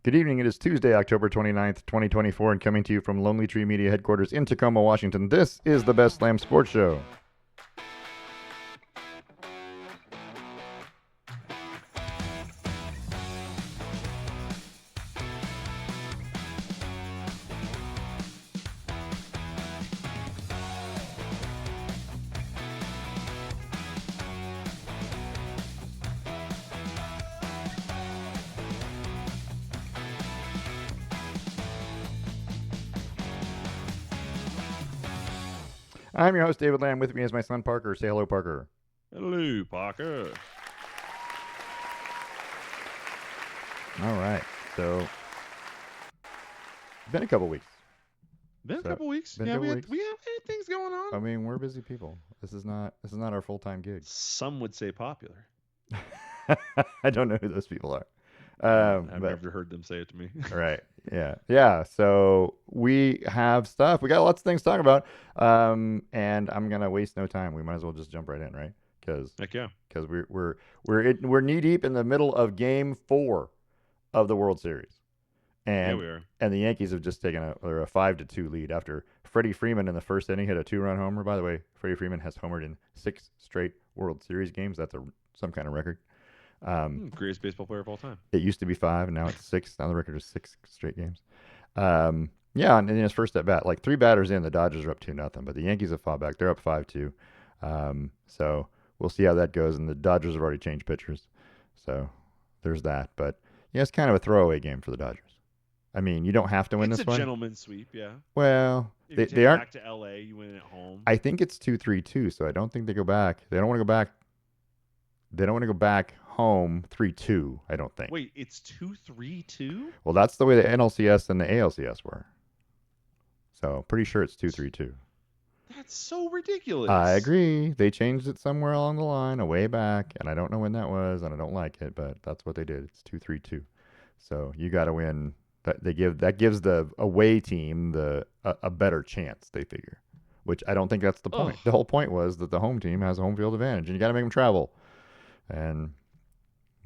Good evening. It is Tuesday, October 29th, 2024, and coming to you from Lonely Tree Media headquarters in Tacoma, Washington. This is the Best Slam Sports Show. I'm your host, David Lamm. With me is my son, Parker. Say hello, Parker. Hello, Parker. All right. So, been a couple weeks. Been a So, couple weeks. been a Yeah, couple we weeks. had we have had things going on. I mean, we're busy people. This is not our full-time gig. Some would say popular. I don't know who those people are. I've But never heard them say it to me. right. Yeah. So we have stuff. We got lots of things to talk about. And I'm gonna waste no time. We might as well just jump right in, right? Because Heck yeah. we're knee deep in the middle of Game 4 of the World Series, Yeah, and we are. and the Yankees have just taken a 5-2 lead after Freddie Freeman in the first inning hit a 2-run homer. By the way, Freddie Freeman has homered in 6 straight World Series games. That's some kind of record. Greatest baseball player of all time. It used to be 5, and now it's 6. Now the record is 6 straight games. Yeah, and in his first at bat, like 3 batters in, the Dodgers are up 2-0, but the Yankees have fought back. They're up 5-2. So we'll see how that goes. And the Dodgers have already changed pitchers, so there's that. But yeah, it's kind of a throwaway game for the Dodgers. I mean, you don't have to win It's a this one. gentleman's sweep, yeah. Well, If they you take they it aren't. back to LA, you win it at home. I think it's 2-3-2, so I don't think they go back. They don't want to go back. They don't want to go back home 3-2. I don't think. Wait, it's 2-3-2? Well, that's the way the NLCS and the ALCS were. So pretty sure it's 2-3-2. That's so ridiculous. I agree. They changed it somewhere along the line, a way back, and I don't know when that was, and I don't like it, but that's what they did. It's 2-3-2. So you got to win. That gives the away team a better chance. They figure, which I don't think that's the point. Ugh. The whole point was that the home team has a home field advantage, and you got to make them travel. And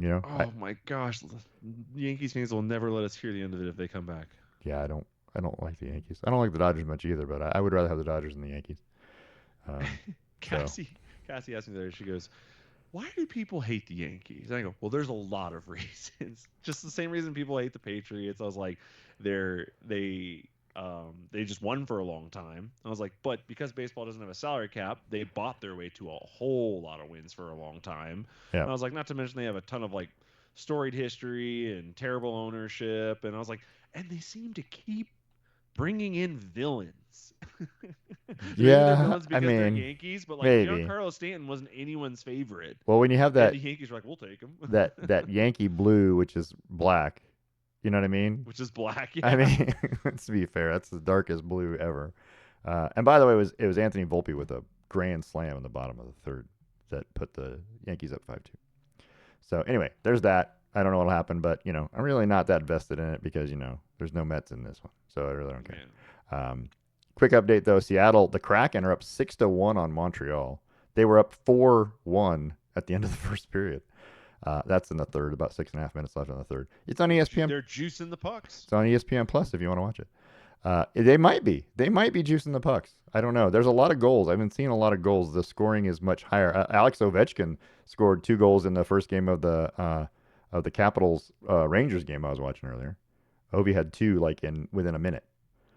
Oh my gosh. Yankees fans will never let us hear the end of it if they come back. yeah, I don't like the Yankees. I don't like the Dodgers much either, but I would rather have the Dodgers than the Yankees. Um, Cassie asked me there. She goes, "Why do people hate the Yankees?" And I go, "Well, there's a lot of reasons. Just the same reason people hate the Patriots." I was like, they just won for a long time. I was like, but because baseball doesn't have a salary cap, they bought their way to a whole lot of wins for a long time. yeah. And I was like, not to mention they have a ton of like storied history and terrible ownership. And I was like, and they seem to keep bringing in villains. Maybe they're Yeah, villains I because they're mean, Yankees, but like maybe. Giancarlo Stanton wasn't anyone's favorite. Well, when you have And that the Yankees were like, we'll take him. that Yankee blue, which is black, you know what I mean? Which is black. I Yeah. mean, let's be fair, that's the darkest blue ever. And by the way, it was Anthony Volpe with a grand slam in the bottom of the third that put the Yankees up 5-2. So anyway, there's that. I don't know what'll happen, but I'm really not that vested in it because there's no Mets in this one, so I really don't care. Yeah. Quick update though: Seattle, the Kraken are up 6-1 on Montreal. They were up 4-1 at the end of the first period. That's in the third. About 6.5 minutes left in the third. It's on ESPN. They're juicing the pucks. It's on ESPN Plus if you want to watch it. They might be. They might be juicing the pucks. I don't know. There's a lot of goals. I've been seeing a lot of goals. The scoring is much higher. Alex Ovechkin scored 2 goals in the first game of the Capitals Rangers game I was watching earlier. Ovi had 2 within a minute.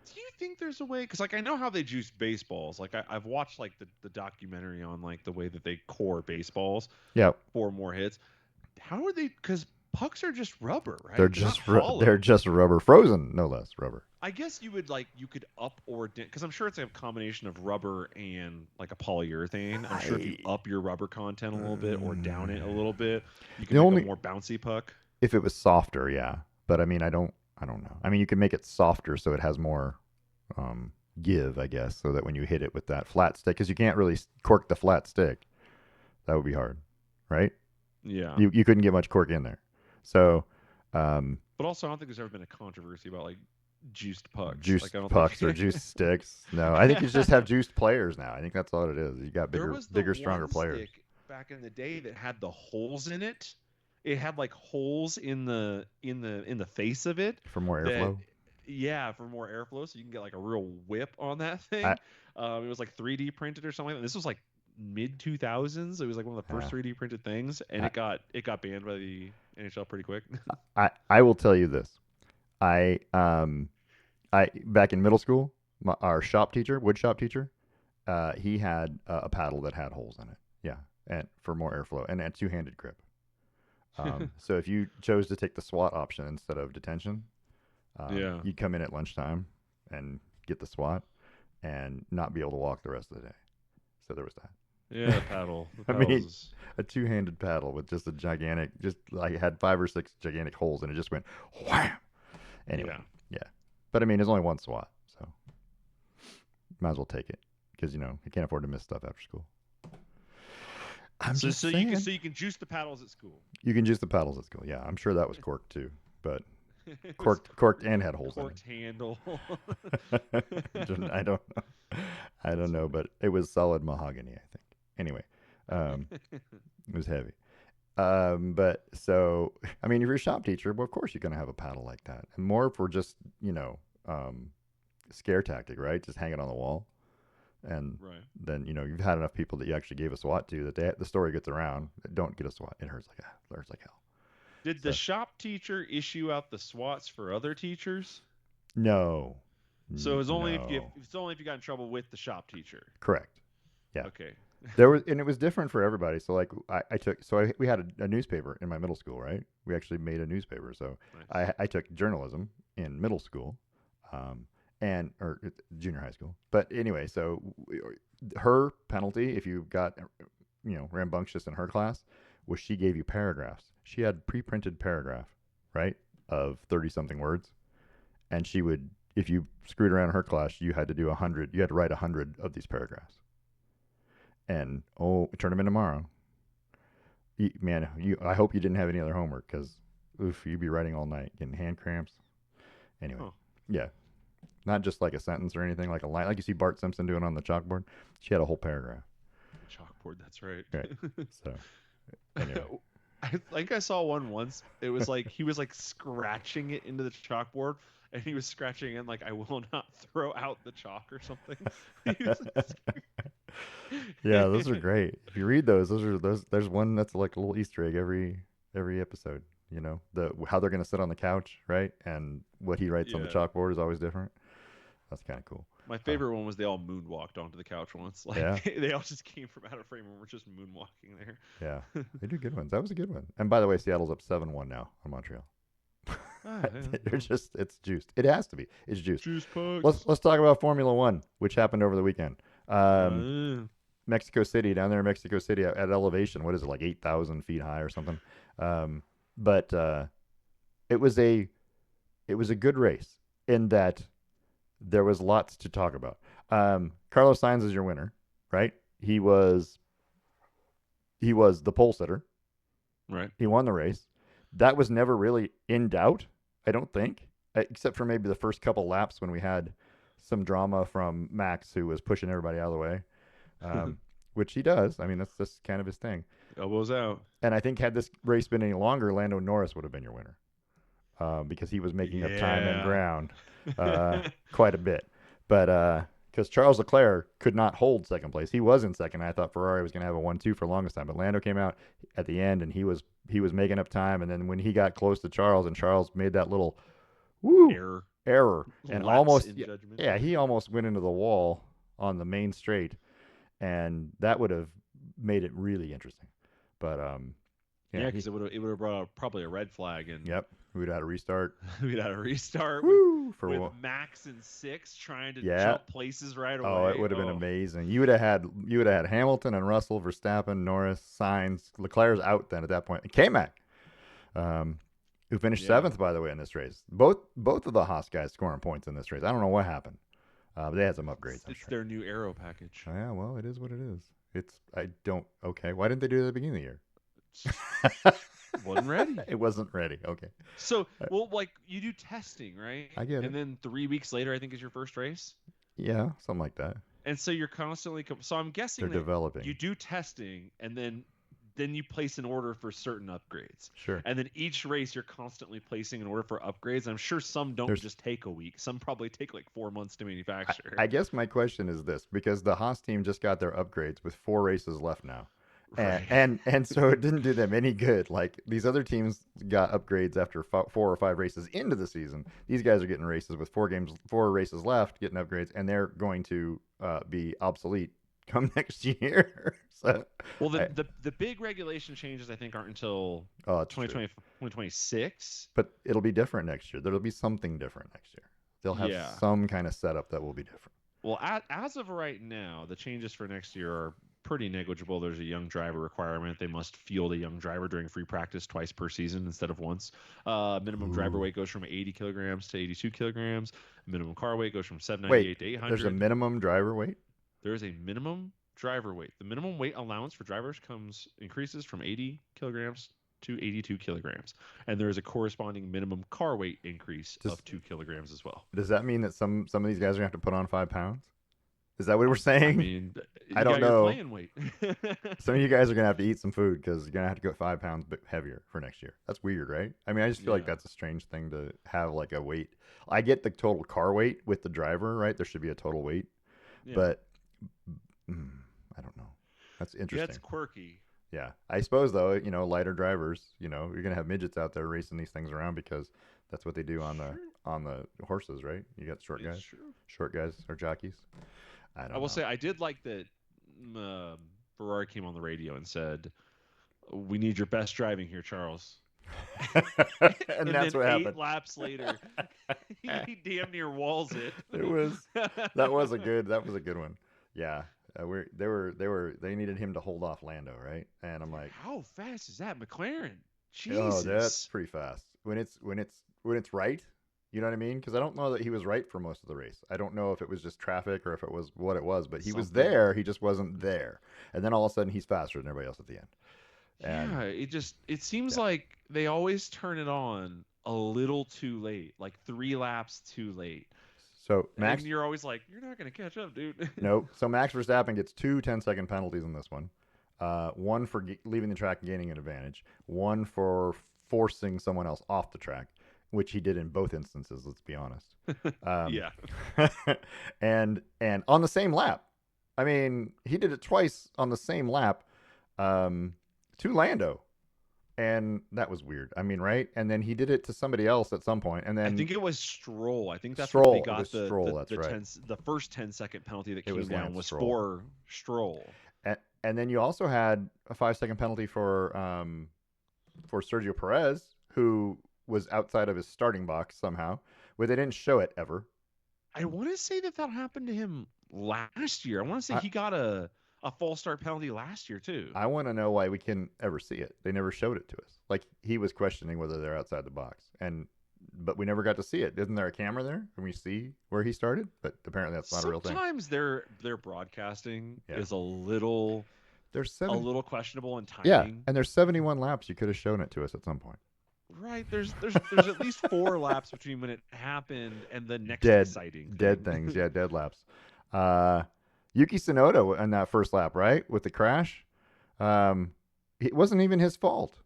Do you think there's a way? Because like I know how they juice baseballs. Like I've watched like the documentary on like the way that they core baseballs. Yeah. For more hits. How are they? Because pucks are just rubber, right? They're just rubber, frozen, no less rubber. I guess you could up or down because I'm sure it's a combination of rubber and like a polyurethane. I'm sure if you up your rubber content a little bit or down it a little bit, you can make a more bouncy puck. If it was softer, yeah. But I mean, I don't know. I mean, you can make it softer so it has more give, I guess, so that when you hit it with that flat stick, because you can't really cork the flat stick, that would be hard, right? Yeah. You couldn't get much cork in there. So, but also I don't think there's ever been a controversy about like juiced pucks. Juiced like, pucks or juiced sticks. No, I think you just have juiced players now. I think that's all it is. You got bigger, stronger players. Stick back in the day that had the holes in it. it had like holes in the face of it For more that, airflow. yeah, for more airflow, so you can get like a real whip on that I thing. It was like 3D printed or something like that. This was like mid 2000s. It was like one of the first uh, 3D printed things, and I it got banned by the NHL pretty quick. I will tell you this. I back in middle school, our shop teacher, wood shop teacher, he had a paddle that had holes in it. Yeah, and for more airflow and a two-handed grip. So if you chose to take the SWAT option instead of detention, Yeah, you'd come in at lunchtime and get the SWAT and not be able to walk the rest of the day. So there was yeah, that. the I paddles mean, is a two-handed paddle with just a gigantic, just like it had 5 or 6 gigantic holes and it just went wham. Anyway, yeah. yeah. But I mean, there's only one SWAT, so might as well take it because you can't afford to miss stuff after school. I'm So just so you can saying. so you can juice the paddles at school. You can use the paddles at school. Yeah, I'm sure that was corked too, but It was corked and had holes in corked handle. it. I don't know. I That's don't know, funny. but it was solid mahogany, I think. Anyway, um, it was heavy. But so I mean, if you're a shop teacher, well, of course you're gonna have a paddle like that, and more for just um, scare tactic, right? Just hang it on the wall, and Right. then you've had enough people that you actually gave a SWAT to that the story gets around. Don't get a SWAT. It hurts like hell. It hurts like hell. Did the So shop teacher issue out the SWATs for other teachers? no, So it was only if you no, it's only if you got in trouble with the shop teacher. correct. Yeah, Okay. there was, and it was different for everybody. So like I took, we had a newspaper in my middle school, right? We actually made a newspaper. So Nice. I took journalism in middle school, um, and or junior high school. But anyway, so her penalty if you got rambunctious in her class was she gave you paragraphs. She had pre-printed paragraph, right, of 30 something words, and she would, if you screwed around in her class, you had to do 100. You had to write 100 of these paragraphs, and turn them in tomorrow. Man, I hope you didn't have any other homework because oof, you'd be writing all night, getting hand cramps. Anyway, Huh. yeah, not just like a sentence or anything, like a line, like you see Bart Simpson doing on the chalkboard. She had a whole paragraph. The chalkboard, that's right. Right. So anyway, I think I saw one once. It was like he was like scratching it into the chalkboard, and he was scratching in like "I will not throw out the chalk" or something. He was yeah, those are like, great. If you read those. There's one that's like a little Easter egg every episode. The how they're gonna sit on the couch, right? And what he writes on the yeah. chalkboard is always different. That's kind of cool. My Uh, favorite one was they all moonwalked onto the couch once. yeah, Like they all just came from out of frame and were just moonwalking yeah, they do good ones. That was a good one. And by the way, Seattle's up 7-1 now on Montreal. Ah, yeah, They're well, just it's juiced. It has to be. It's juiced. juice Let's pucks. let's talk about Formula One, which happened over the weekend. Um, Uh, Mexico City, down there in Mexico City at elevation. What is it, like 8,000 feet high or something? But it was a it was a good race in that there was lots to talk about. Carlos Sainz is your winner, right? He was the pole sitter. right. He won the race. That was never really in doubt, I don't think, except for maybe the first couple laps when we had some drama from Max, who was pushing everybody out of the way, um, which he does. I mean, that's just kind of his thing. Elbows out. And I think had this race been any longer, Lando Norris would have been your winner because he was making up time and Yeah. ground quite a bit. But because Charles Leclerc could not hold second place, he was in second. I thought Ferrari was going to have a 1-2 for the longest time, but Lando came out at the end and he was making up time. And then when he got close to Charles and Charles made that little woo Error. error and Lapse almost in judgment. yeah he almost went into the wall on the main straight, and that would have made it really interesting. But Yeah, yeah, because it would have brought out probably a red flag, and yep, we would have had a restart. we'd had a restart with Woo with for Max and six trying to yeah. jump places right Oh, it away. would have been Oh, amazing. You would have had Hamilton and Russell, Verstappen, Norris, Sainz. Leclerc's out then at that point. And K-Mac, um, who finished yeah. seventh by the way in this race. Both of the Haas guys scoring points in this race. I don't know what happened. But they had some It's, upgrades, I'm it's sure. their new Arrow package. Oh, yeah, well, it is what it is. It's I don't okay. Why didn't they do it at the beginning of the year? Wasn't ready. It wasn't ready. Okay, So, well, like you do testing, right? I get it. And then 3 weeks later, I think is your first race. Yeah, something like that. And so you're constantly. So I'm They're guessing that you developing. do testing, and then then you place an order for certain upgrades. Sure. And then each race you're constantly placing an order for upgrades. I'm sure some don't There's just take a week. Some probably take like 4 months to I, manufacture. I guess my question is this because the Haas team just got their upgrades with 4 races left now. And, Right. and and so it didn't do them any good. Like these other teams got upgrades after 4 or 5 races into the season. These guys are getting races with 4 races left, getting upgrades, and they're going to be obsolete come next year. So, Well, I, the big regulation changes I think aren't until oh, it's true. 2020 2026. But it'll be different next year. There'll be something different next year. They'll have Yeah. some kind of setup that will be different. Well, as of right now, the changes for next year are pretty negligible. There's a young driver requirement. They must field a young driver during free practice twice per season instead of once. Minimum driver Ooh. weight goes from 80 kilograms to 82 kilograms. Minimum car weight goes from Wait, 798 to there's a 800. minimum driver weight? There is a minimum driver weight. The minimum weight allowance for drivers increases from 80 kilograms to 82 kilograms, and there is a corresponding minimum car weight increase Does of 2 kilograms as well. does that mean that some of these guys are gonna have to put on 5 pounds? Is that what we're I saying? mean, I you don't got your know. playing weight. Some of you guys are gonna have to eat some food because you're gonna have to go 5 pounds heavier for next year. That's weird, right? I mean, I just feel like Yeah, that's a strange thing to have like a weight. I get the total car weight with the driver, right? There should be a total weight, yeah, but mm, I don't know. That's yeah. It's interesting. quirky. Yeah, I suppose though, lighter drivers, you're gonna have midgets out there racing these things around because that's what they do It's on the true. on the horses, right? You got It's true. short guys or jockeys. I I don't will know. say I did like that. Um, Ferrari came on the radio and said, "We need your best driving here, Charles." And And that's then what eight happened. laps later, he damn near walls it. It was that was a good one. Yeah, they needed him to hold off Lando, right? And I'm Dude, like, how fast is that McLaren? oh, that's Jesus. pretty fast when it's right. You know what I mean? Because I don't know that he was right for most of the race. I don't know if it was just traffic or if it was what it was, but he was Something. there. He just wasn't there. And then all of a sudden, he's faster than everybody else at the end. And Yeah, it seems yeah, like they always turn it on a little too late, like 3 laps too late. so And Max, you're always like, you're not gonna catch up, dude. no, so Max Verstappen gets two 10-second penalties in this one. One for leaving the track and gaining an advantage. One for forcing someone else off the track, which he did in both instances. Let's be honest. Um, Yeah. and on the same lap. I mean, he did it twice on the same lap um, to Lando, and that was weird. I mean, right? And then he did it to somebody else at some point, and I then think it was Stroll. I think that's what they Stroll. It was got Stroll. That's the right. the first 10-second penalty that It came was down Lance was Stroll. for Stroll. And then you also had a 5 second penalty for Sergio Perez, who was outside of his starting box somehow, where they didn't show it ever. I want to say that happened to him last year. I want to say I he got a false start penalty last year too. I want to know why we can ever see it. They never showed it to us. Like he was questioning whether they're outside the box, but we never got to see it. Isn't there a camera there? Can we see where he started? But apparently that's not a real thing. Sometimes their broadcasting Yeah, is there's a seven. little questionable in Yeah, timing. and there's 71 laps. You could have shown it to us at some point. Right. There's at least 4 laps between when it happened and the next Dead, exciting dead thing. things. Yeah, dead laps. Uh, Yuki Tsunoda in that first lap, right, with the crash. Um, it wasn't even his fault,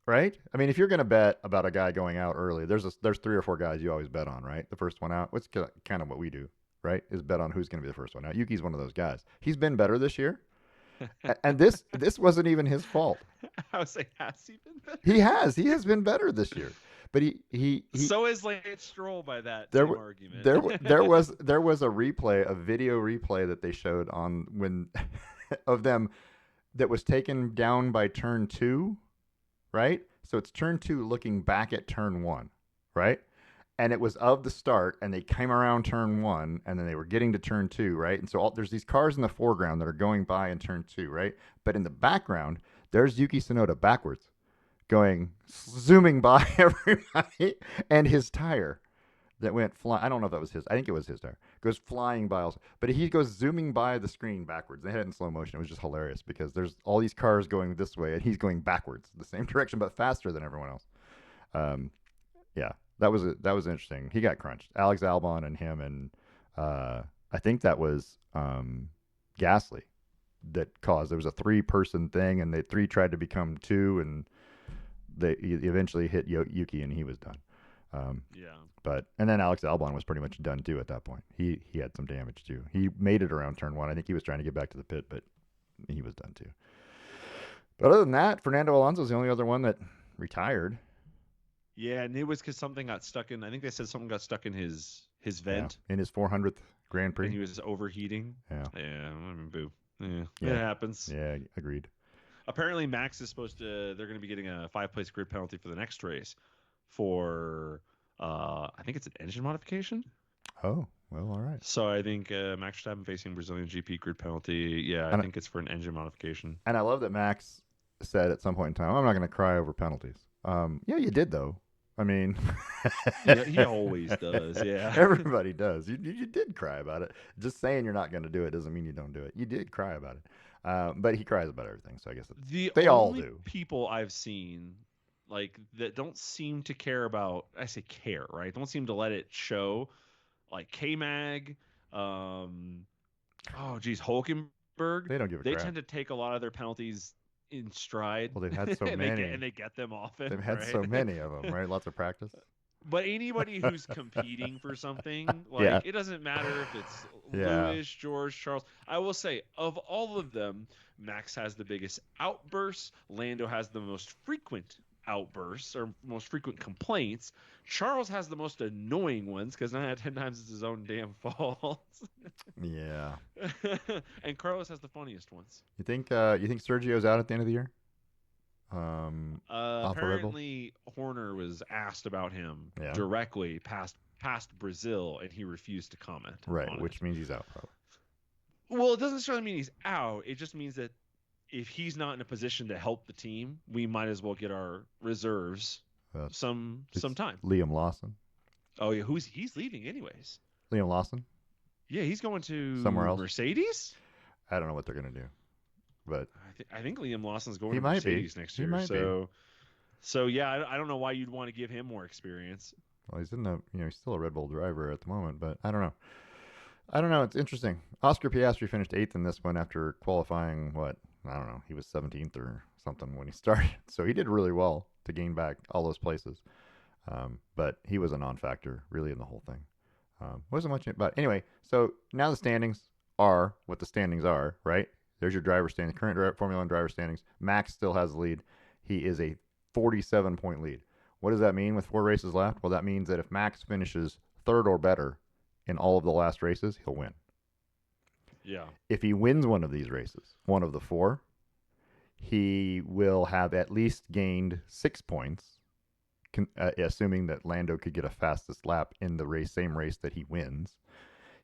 right? I mean, if you're going to bet about a guy going out early, there's 3 or 4 guys you always bet on, right? The first one out. What's kind of what we do, right? Is bet on who's going to be the first one out. Yuki's one of those guys. He's been better this year, and this wasn't even his fault. I was like, has he been better? He has been better this year, but he So is Lance Stroll by that there same w- argument. there was a video replay that they showed on when of them that was taken down by turn 2, right? So it's turn 2 looking back at turn 1, right? And it was of the start, and they came around turn 1, and then they were getting to turn 2, right? And so there's these cars in the foreground that are going by in turn 2, right? But in the background, there's Yuki Tsunoda backwards, zooming by everybody, and his tire that went flying. I don't know if that was his. I think it was his tire. Goes flying by also, but he goes zooming by the screen backwards. They had it in slow motion. It was just hilarious because there's all these cars going this way, and he's going backwards, the same direction but faster than everyone else. Um, yeah, that was interesting. He got crunched. Alex Albon and him, and I think that was Gasly. that caused. There was a 3-person thing, and the three tried to become two, and they eventually hit Yuki, and he was done. Um, Yeah. but and then Alex Albon was pretty much done too at that point. He had some damage too. He made it around turn one. I think he was trying to get back to the pit, but he was done too. But other than that, Fernando Alonso is the only other one that retired. Yeah, and it was because something got stuck in. I think they said something got stuck in his Yeah, vent, in his 400th Grand and Prix. he was overheating. Yeah, Yeah, I mean, boo. Yeah, it yeah, happens. yeah. Agreed. Apparently, Max is supposed to. They're going to be getting a 5-place grid penalty for the next race, for I think it's an engine modification. Oh well, all right. So I think Max Verstappen facing Brazilian GP grid penalty. Yeah, I And think it's for an engine modification. and I love that Max said at some point in time, "I'm not going to cry over penalties." Yeah, you did though. I mean, Yeah, he always does. Yeah. everybody does. You did cry about it. Just saying you're not going to do it doesn't mean you don't do it. You did cry about it. But he cries about everything, so I guess The they all only do. people I've seen like that don't seem to care about, I say care, right? Don't seem to let it show, like K-Mag, um oh geez, Hulkenberg. They don't give a They crap. tend to take a lot of their penalties in stride, Well, they've had so and many. they get them often, They've had right? so many of them, right? Lots of practice. But anybody who's competing for something, Yeah, like it doesn't matter if it's yeah. Lewis, George, Charles. I will say, of all of them, Max has the biggest outbursts. Lando has the most frequent outbursts or most frequent complaints. Charles has the most annoying ones because 9 out of 10 times it's his own damn fault. Yeah. And Carlos has the funniest ones. You think Sergio's out at the end of the year? Off of Red Bull? Apparently, Horner was asked about him Yeah. directly past Brazil, and he refused to comment Right, on which it. means he's out probably. Well, it doesn't necessarily mean he's out. It just means that if he's not in a position to help the team, we might as well get our reserves some It's time. Liam Lawson. Oh yeah, he's leaving anyways? Liam Lawson? Yeah, he's going Somewhere to else? Mercedes. I don't know what they're gonna do. But I think Liam Lawson's going he to might be. Mercedes next He year. might be. So yeah, I don't know why you'd want to give him more experience. Well, he's in the he's still a Red Bull driver at the moment, but I don't know. I don't know. It's interesting. Oscar Piastri finished 8th in this one after qualifying. What I don't know. He was 17th or something when he started, so he did really well to gain back all those places. But he was a non-factor really in the whole thing. Wasn't much, but anyway. So now the standings are what the standings are, right? There's your driver standings, current Formula One driver standings. Max still has the lead. He is a 47-point lead. What does that mean with 4 races left? Well, that means that if Max finishes third or better in all of the last races, he'll win. Yeah. If he wins one of these races, one of the 4, he will have at least gained 6 points, assuming that Lando could get a fastest lap in the same race that he wins.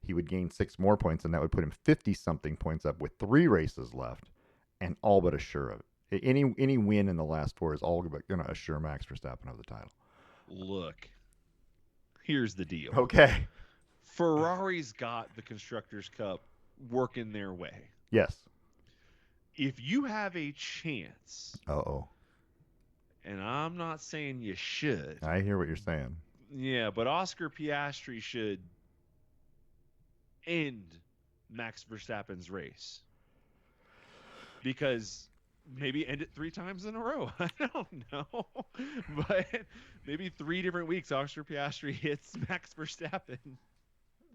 He would gain 6 more points, and that would put him 50-something points up with 3 races left, and all but assure of it. Any win in the last 4 is all going to assure Max Verstappen of the title. Look, here's the deal. Okay. Ferrari's got the Constructors' Cup working their way. Yes. If you have a chance, Uh-oh. and I'm not saying you should. I hear what you're saying. Yeah, but Oscar Piastri should end Max Verstappen's race. Because maybe end it 3 times in a row. I don't know. But maybe 3 different weeks Oscar Piastri hits Max Verstappen.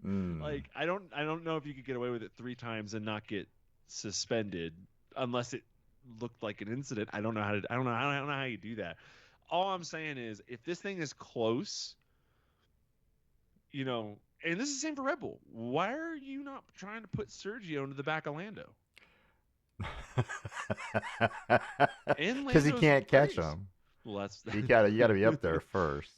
Like I don't know if you could get away with it 3 times and not get suspended unless it looked like an incident. I don't know how you do that. All I'm saying is if this thing is close, and this is the same for Red Bull. Why are you not trying to put Sergio into the back of Lando? Because he can't catch him. Well, that's you gotta be up there first.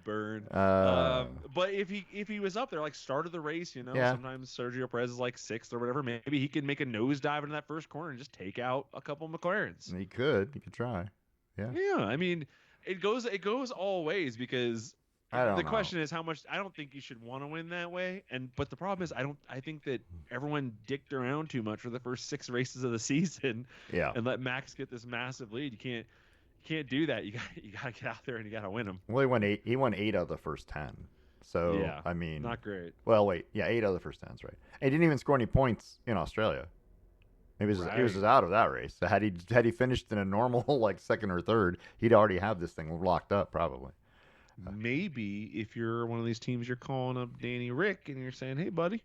Burn. Uh, But if he was up there, like start of the race, Yeah. sometimes Sergio Perez is like 6th or whatever. Maybe he can make a nosedive into that first corner and just take out a couple of McLarens. He could try. Yeah. Yeah, I mean, it goes all ways because I don't the know. question is how much. I don't think you should want to win that way. But the problem is I think that everyone dicked around too much for the first 6 races of the season. Yeah. And let Max get this massive lead. You can't do that. You got to get out there and you got to win them. Well, he won 8 out of the first 10. So Yeah, I mean, not great. Well, wait, yeah, 8 out of the first 10's right. And he didn't even score any points in Australia. Maybe he was Right. just out of that race. So had he finished in a normal like second or third, he'd already have this thing locked up probably. Maybe if you're one of these teams, you're calling up Danny Rick and you're saying, "Hey, buddy,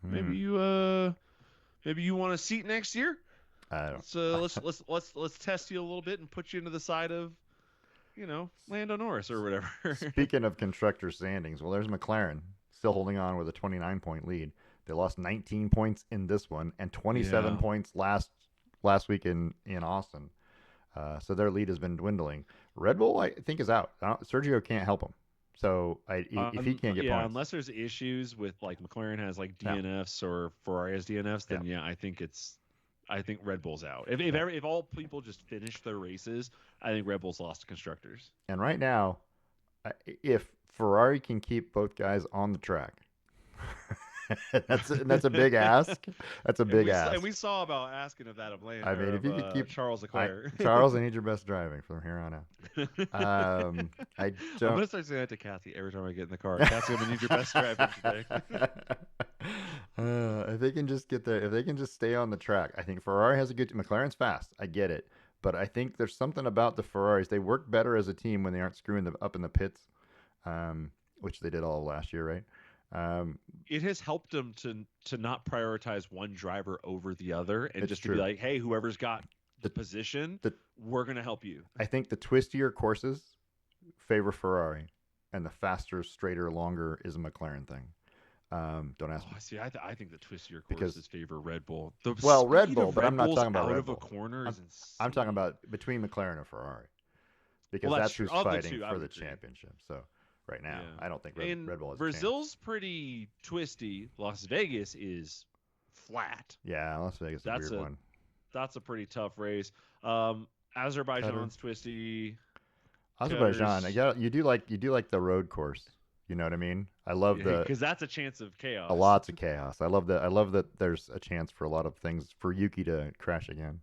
Hmm. maybe you want a seat next year. I don't. Let's test you a little bit and put you into the side of Lando Norris or whatever." Speaking of constructor standings, well, there's McLaren still holding on with a 29-point lead. They lost 19 points in this one and 27 Yeah. points last week in Austin. So their lead has been dwindling. Red Bull, I think, is out. Sergio can't help him. So if he can't get Yeah, points, unless there's issues with like McLaren has like yeah, DNFs or Ferrari has DNFs, yeah, then yeah, I think Red Bull's out. yeah. If all people just finish their races, I think Red Bull's lost to constructors. And right now, if Ferrari can keep both guys on the track, that's a big ask. That's a big And ask. we saw about asking of that of Land I or mean, if of you could keep, Charles Leclerc. Charles, I need your best driving from here on out. I I'm don't. gonna start saying that to Kathy every time I get in the car. Kathy, I'm gonna need your best driving today. If they can just get there, if they can just stay on the track, I think Ferrari has a good. McLaren's fast, I get it, but I think there's something about the Ferraris. They work better as a team when they aren't screwing them up in the pits, which they did all of last year, right? Um, It has helped them to not prioritize one driver over the other and it's just to be true. like, hey, whoever's got the The, position, the we're gonna help you. I think the twistier courses favor Ferrari, and the faster, straighter, longer is a McLaren thing. Don't ask Oh, me see, I think the twistier because courses favor Red Bull. The well, Red speed Bull, of but I'm Red not Bulls talking about out Red of a Bull. corner I'm is I'm talking insane. about between McLaren and Ferrari because Well, that's that's true. who's Of the fighting two, I for would the agree. championship. So right now, Yeah. I don't think And Red Bull has a chance. Brazil's pretty twisty. Las Vegas is flat. Yeah, Las Vegas is a That's weird a one. that's a pretty tough race. Qatar, Azerbaijan's twisty. Azerbaijan. Qatar's You do like the road course. You know what I mean? I love the because that's a chance of a chaos. lots of chaos. I love that there's a chance for a lot of things for Yuki to crash again,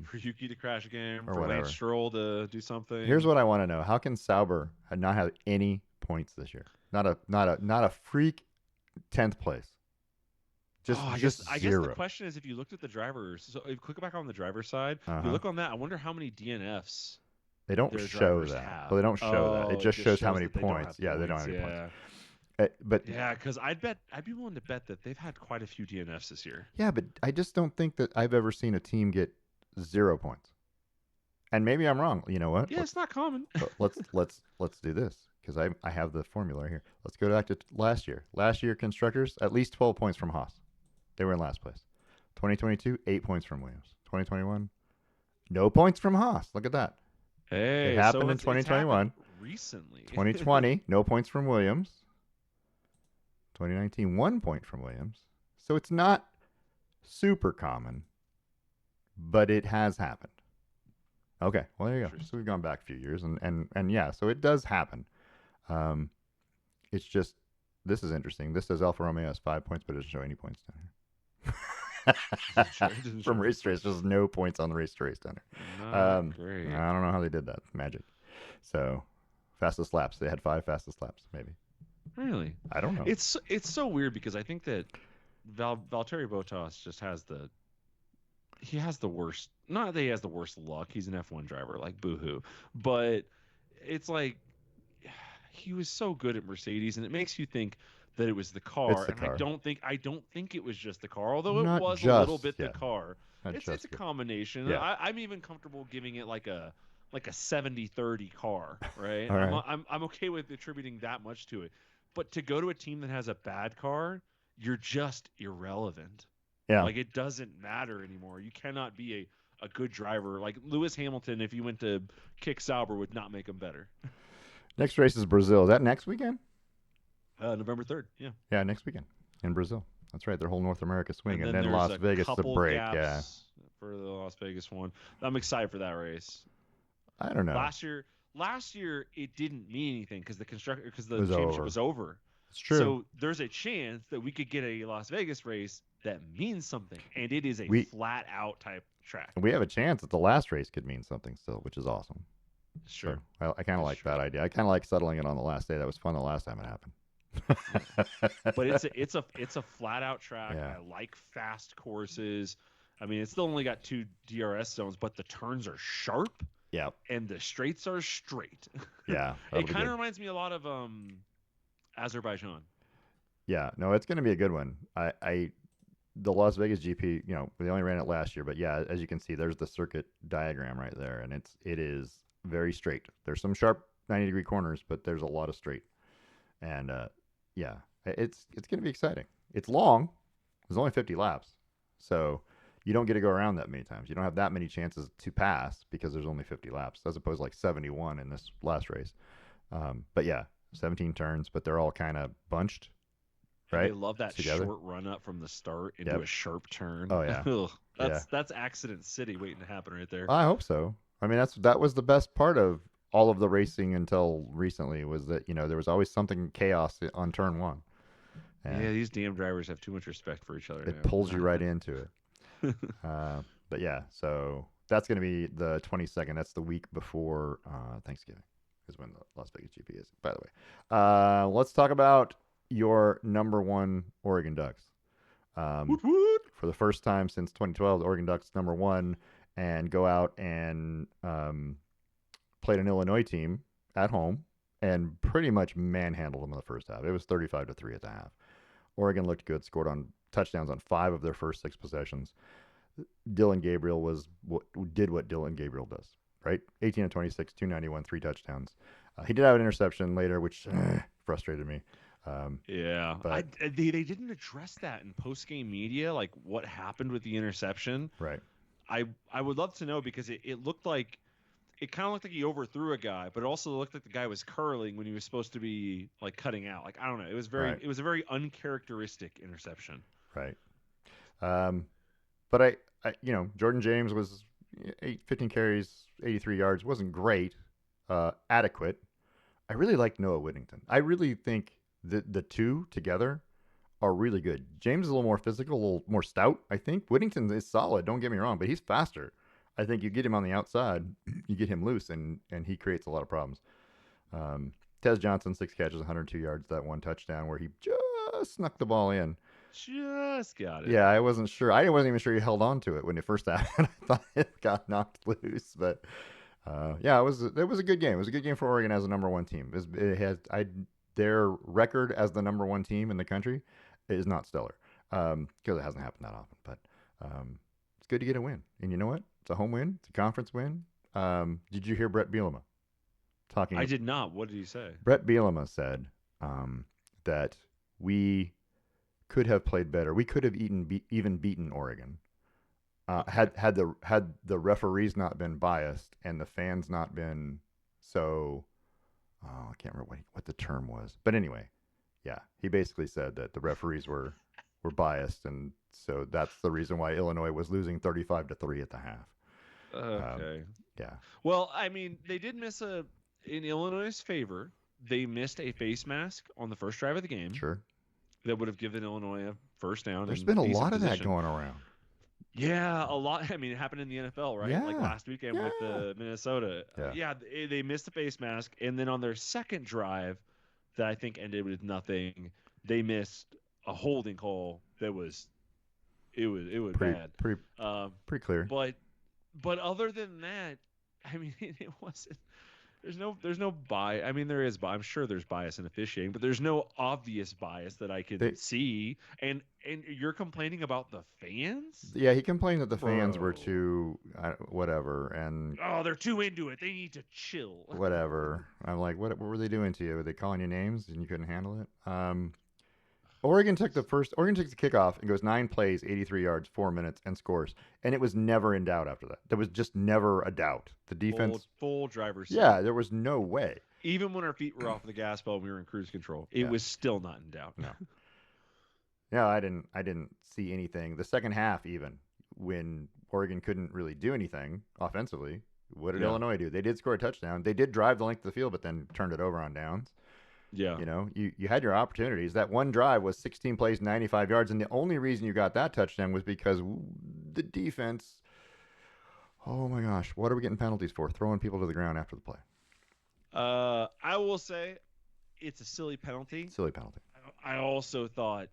For Yuki to crash a game, or for Lance whatever. Stroll to do Here's something. what I want to know: how can Sauber not have any points this year? Not a freak 10th place. Oh, Just I guess the zero. question is if you looked at the drivers. So if you click back on the driver's side, Uh if you huh. look on that, I wonder how many DNFs They don't their show drivers that. But have. they don't show that. It Oh, it just just shows how shows many that they don't points. have Yeah, they don't points. have any points. Yeah. But Yeah, because I'd be willing to bet that they've had quite a few DNFs this year. yeah, but I just don't think that I've ever seen a team get 0 points. And maybe I'm wrong. You know what? Yeah, it's not common. Let's do this because I have the formula here. Let's go back to last year. Last year, constructors at least 12 points from Haas. They were in last place. 2022, 8 points from Williams. 2021, no points from Haas. Look at that. It Hey, so happened in it's happened 2021. recently. 2020, no points from Williams. 2019, 1 point from Williams. So it's not super common, but it has happened. Okay, well there you go. So we've gone back a few years, and yeah, so it does happen. Um, it's just this is interesting. This says Alfa Romeo has 5 points, but it doesn't show any points down here. From race to race, there's no points on the race to race down here. Not great. I don't know how they did that. Magic. So fastest laps. They had 5 fastest laps, maybe. Really? I don't know. It's so weird because I think that Valtteri Bottas just has the worst. Not that he has the worst luck. He's an F1 driver, like boohoo. But it's like he was so good at Mercedes, and it makes you think that it was the car. It's the And car. I don't think it was just the car, although it Not was a little just, bit yeah. the car. Not It's just a good. combination. Yeah. I'm even comfortable giving it like a 70-30 car, right? All right. I'm okay with attributing that much to it. But to go to a team that has a bad car, you're just irrelevant. Yeah. Like it doesn't matter anymore. You cannot be a good driver. Like Lewis Hamilton, if you went to kick Sauber, would not make him better. Next race is Brazil. Is that next weekend? November 3rd. Yeah. Yeah, next weekend in Brazil. That's right. Their whole North America swing, and then then there's Las a Vegas the couple break. gaps Yeah. for the Las Vegas one. I'm excited for that race. I don't know. Last year it didn't mean anything because the It was championship over. was over. It's true. So there's a chance that we could get a Las Vegas race that means something, and it is a flat out type track. We have a chance that the last race could mean something still, which is awesome. Sure. So I kind of like that idea. I kind of like settling it on the last day. That was fun the last time it happened. But it's a flat out track. Yeah. I like fast courses. I mean, it's still only got 2 DRS zones, but the turns are sharp Yeah. and the straights are straight. Yeah. It That'll be kind of good. reminds me a lot of Azerbaijan. Yeah. No, it's going to be a good one. The Las Vegas GP, they only ran it last year, but yeah, as you can see, there's the circuit diagram right there, and it is very straight. There's some sharp 90-degree corners, but there's a lot of straight, and yeah, it's going to be exciting. It's long. There's only 50 laps, so you don't get to go around that many times. You don't have that many chances to pass because there's only 50 laps, as opposed to like 71 in this last race. But yeah, 17 turns, but they're all kind of bunched, And they right, love that together. short run up from the start into Yep. a sharp turn. Oh yeah. Ugh, Yeah. that's accident city waiting to happen right there. I hope so. I mean, that was the best part of all of the racing until recently was that there was always something chaos on turn one, Yeah, and these damn drivers have too much respect for each other it pulls you right into it. now. But yeah, so that's going to be the 22nd. That's the week before Thanksgiving, is when the Las Vegas GP is. By the way, let's talk about your number one Oregon Ducks. Um, Woot woot. for the first time since 2012, the Oregon Ducks number one, and go out and played an Illinois team at home and pretty much manhandled them in the first half. It was 35-3 at the half. Oregon looked good, scored on touchdowns on 5 of their first 6 possessions. Dylan Gabriel did what Dylan Gabriel does, right? 18 of 26, 291, 3 touchdowns. He did have an interception later, which frustrated me. Yeah, But they didn't address that in post game media, like what happened with the interception. right, I would love to know because it looked like it kind of looked like he overthrew a guy, but it also looked like the guy was curling when he was supposed to be like cutting out. Like I don't know, right, it was a very uncharacteristic interception. right. Um, but Jordan James was 15 carries, 83 yards. Wasn't great, adequate. I really like Noah Whittington. I really think the two together are really good. James is a little more physical, a little more stout, I think. Whittington is solid, don't get me wrong, but he's faster. I think you get him on the outside, you get him loose, and he creates a lot of problems. Tez Johnson, 6 catches, 102 yards, that one touchdown where he just snuck the ball in. Just got it. Yeah, I wasn't sure. I wasn't even sure he held on to it when it first happened. I thought it got knocked loose, but yeah, it was a good game. It was a good game for Oregon as a number one team. Their record as the number one team in the country is not stellar because it hasn't happened that often. But it's good to get a win, and you know what? It's a home win. It's a conference win. Did you hear Brett Bielema I talking? did not. What did he say? Brett Bielema said that we could have played better. We could have even beaten Oregon. Okay. Had the referees not been biased and the fans not been so, I can't remember what the term was, but anyway, yeah, he basically said that the referees were biased, and so that's the reason why Illinois was losing 35-3 at the half. Okay. Yeah, Well, I mean, they did miss in Illinois' favor. They missed a face mask on the first drive of the game sure. that would have given Illinois a first down There's and been a decent lot of that position. going around. Yeah, a lot. I mean, it happened in the NFL, right? Like Yeah, last weekend with yeah, Minnesota. yeah. Yeah, they missed the face mask, and then on their second drive, that I think ended with nothing, they missed a holding call that was it was Pretty bad. pretty Um, pretty clear. but other than that, I mean, it wasn't. There's no bias. I mean, there is. I'm sure there's bias in officiating, but there's no obvious bias that I can They see. And you're complaining about the fans, Yeah, he complained that the fans were bro. too whatever and Oh, they're too into it. They need to chill. whatever. I'm like, what were they doing to you? Were they calling you names and you couldn't handle it? Oregon took the kickoff and goes 9 plays, 83 yards, 4 minutes, and scores. And it was never in doubt after that. There was just never a doubt. The full defense, full driver's seat. yeah, there was no way. Even when our feet were off the gas pedal and we were in cruise control, it Yeah, was still not in doubt. no, no, I didn't see anything. The second half, even when Oregon couldn't really do anything offensively, what did Yeah, Illinois do? They did score a touchdown. They did drive the length of the field, but then turned it over on downs. yeah. You had your opportunities. That one drive was 16 plays, 95 yards, and the only reason you got that touchdown was because the defense. Oh my gosh, what are we getting penalties for? Throwing people to the ground after the play. I will say it's a silly penalty. Silly penalty. I also thought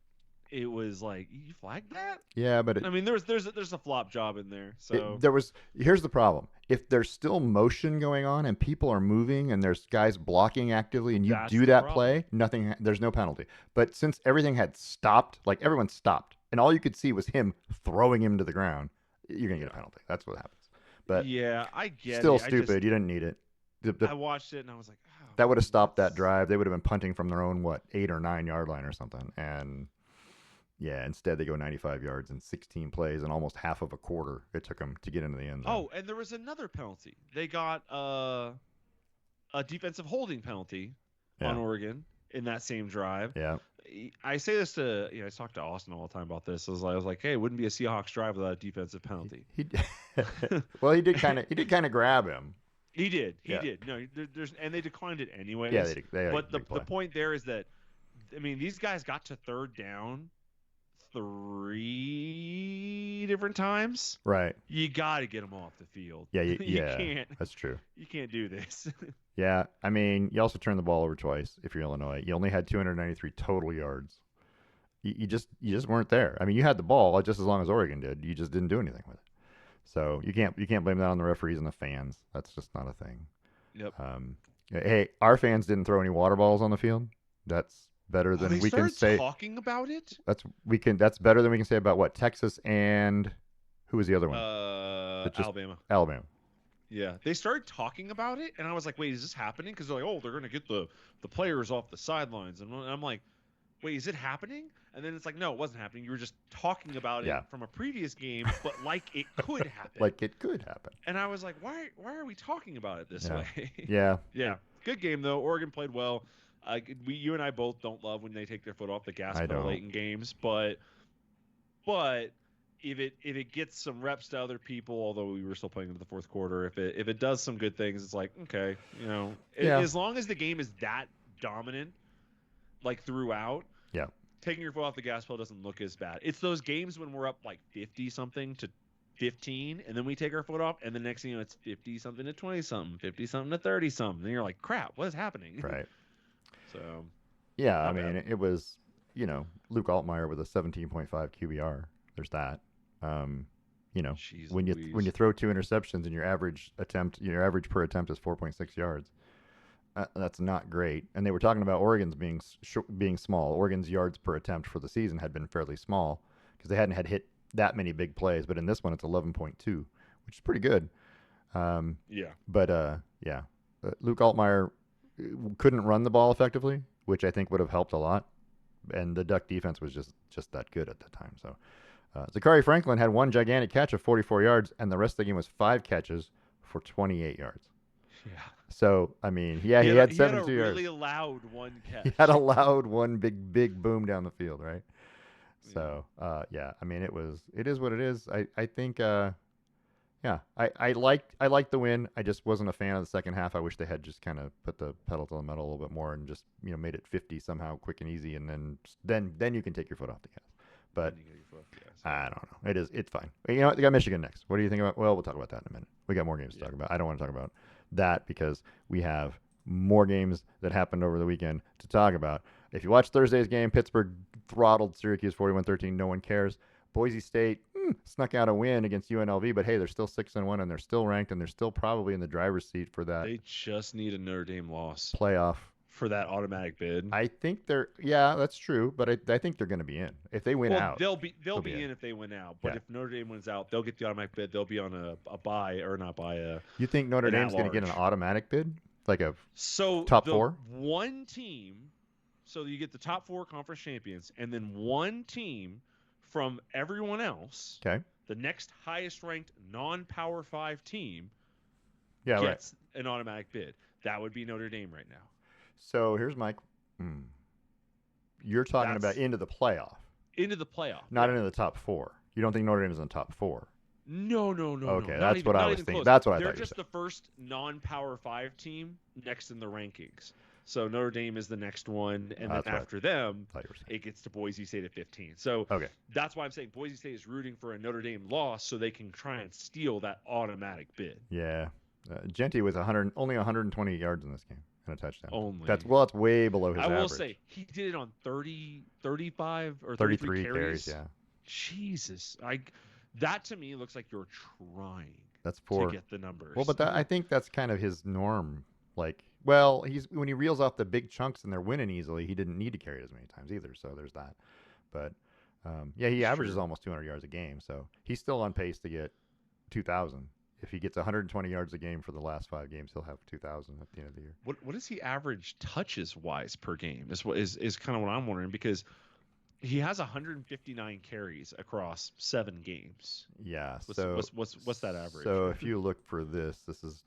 it was like, you flagged that? Yeah, but I mean, there's a flop job in there. So there was. Here's the problem: if there's still motion going on and people are moving and there's guys blocking actively, and you that's do the that problem. play, nothing. There's no penalty. But since everything had stopped, like everyone stopped, and all you could see was him throwing him to the ground, you're gonna get a Yeah. penalty. That's what happens. But Yeah, I get still it. I just stupid. You didn't need it. I watched it and I was like, oh That would have man, stopped that that's drive. They would have been punting from their own 8 or 9 yard line or something. And yeah, instead they go 95 yards in 16 plays and almost half of a quarter it took them to get into the end zone. Oh, and there was another penalty. They got a defensive holding penalty on Yeah, Oregon in that same drive. yeah. I say this to I talk to Austin all the time about this. I was like, hey, it wouldn't be a Seahawks drive without a defensive penalty. He well, he did kind of grab him. He did. He Yeah, did. No, there's and they declined it yeah. anyways. They had a But the big the play. point there is that I mean these guys got to third down 3 different times. Right. You got to get them off the field. Yeah, you yeah. can't. That's true. You can't do this. Yeah, I mean, you also turned the ball over twice. If you're Illinois, you only had 293 total yards. You just weren't there. I mean, you had the ball just as long as Oregon did. You just didn't do anything with it. So you can't blame that on the referees and the fans. That's just not a thing. Yep. Hey, our fans didn't throw any water balls on the field. That's better Oh, than they we can started say. talking about it. That's better than we can say about what Texas and who was the other one? Alabama. Alabama. Yeah, they started talking about it, and I was like, "Wait, is this happening?" Because they're like, "Oh, they're gonna get the players off the sidelines," and I'm like, "Wait, is it happening?" And then it's like, "No, it wasn't happening. You were just talking about it Yeah. from a previous game, but like it could happen." Like it could happen. And I was like, "Why are we talking about it this Yeah. way?" Yeah. Yeah, good game though. Oregon played well. You and I both don't love when they take their foot off the gas I pedal don't. late in games, but if it gets some reps to other people, although we were still playing into the fourth quarter, if it does some good things, it's like okay, Yeah. as long as the game is that dominant, like throughout, Yeah. taking your foot off the gas pedal doesn't look as bad. It's those games when we're up like 50 something to 15, and then we take our foot off, and the next thing you know, it's 50 something to 20 something, 50 something to 30 something, and you're like, crap, what is happening? Right. So Yeah. I not mean, bad. it was Luke Altmaier with a 17.5 QBR. There's that. Um, Jeez when Louise. you throw two interceptions and your average per attempt is 4.6 yards. That's not great. And they were talking about Oregon's being small. Oregon's yards per attempt for the season had been fairly small because they hadn't had hit that many big plays. But in this one, it's 11.2, which is pretty good. Yeah. But yeah, Luke Altmaier couldn't run the ball effectively, which I think would have helped a lot. And the Duck defense was just that good at the time. So Zachary Franklin had one gigantic catch of 44 yards, and the rest of the game was 5 catches for 28 yards. Yeah. So I mean, yeah, he had 72 a yards. really loud one catch. He had a loud one big boom down the field, right? Yeah. So yeah, I mean, it is what it is. I think yeah, I liked the win. I just wasn't a fan of the second half. I wish they had just kind of put the pedal to the metal a little bit more and just made it 50 somehow, quick and easy, and then you can take your foot off the gas. But Then you get your foot off the gas. I don't know. It's fine. You know what? They got Michigan next. What do you think about? Well, we'll talk about that in a minute. We got more games to talk about. I don't want to talk about that because we have more games that happened over the weekend to talk about. If you watch Thursday's game, Pittsburgh throttled Syracuse 41-13. No one cares. Boise State snuck out a win against UNLV, but hey, they're still 6-1 and they're still ranked and they're still probably in the driver's seat for that They just need a Notre Dame loss playoff. for that automatic bid. I think yeah, that's true, but I think they're going to be in. If they win out, they'll be in if they win out. But Yeah. if Notre Dame wins out, they'll get the automatic bid. They'll be on a bye or not bye. You think Notre an Dame's going to get an at-large. automatic bid? Like a So top the 4? one team, so you get the top 4 conference champions, and then one team from everyone else. Okay. The next highest ranked non-Power 5 team Yeah, right. gets an automatic bid. That would be Notre Dame right now. So here's my. You're talking about into the playoff, Into the playoff. not into the top 4. You don't think Notre Dame is in the top 4? No. Okay, not that's even, what I not was even thinking. close. That's what I They're thought you just said. the first non-Power 5 team next in the rankings. So Notre Dame is the next one, and then That's what I after them, thought you were saying. it gets to Boise State at 15. So Okay. that's why I'm saying Boise State is rooting for a Notre Dame loss so they can try and steal that automatic bid. Yeah. Genty with only 120 yards in this game, and a touchdown. Only. It's way below his I will average. say he did it on 30, 35 or 33 33 carries, carries. yeah. Jesus, that to me looks like you're trying That's to poor. get the Well, numbers. but I think that's kind of his norm. Like, well, he's when he reels off the big chunks and they're winning easily, he didn't need to carry it as many times either. So there's that. But yeah, he It's averages true. almost 200 yards a game, so he's still on pace to get 2,000. If he gets 120 yards a game for the last 5 games, he'll have 2,000 at the end of the year. What does he average touches wise per game? Is kind of what I'm wondering, because he has 159 carries across 7 games. Yeah. What's that average? So if you look for this is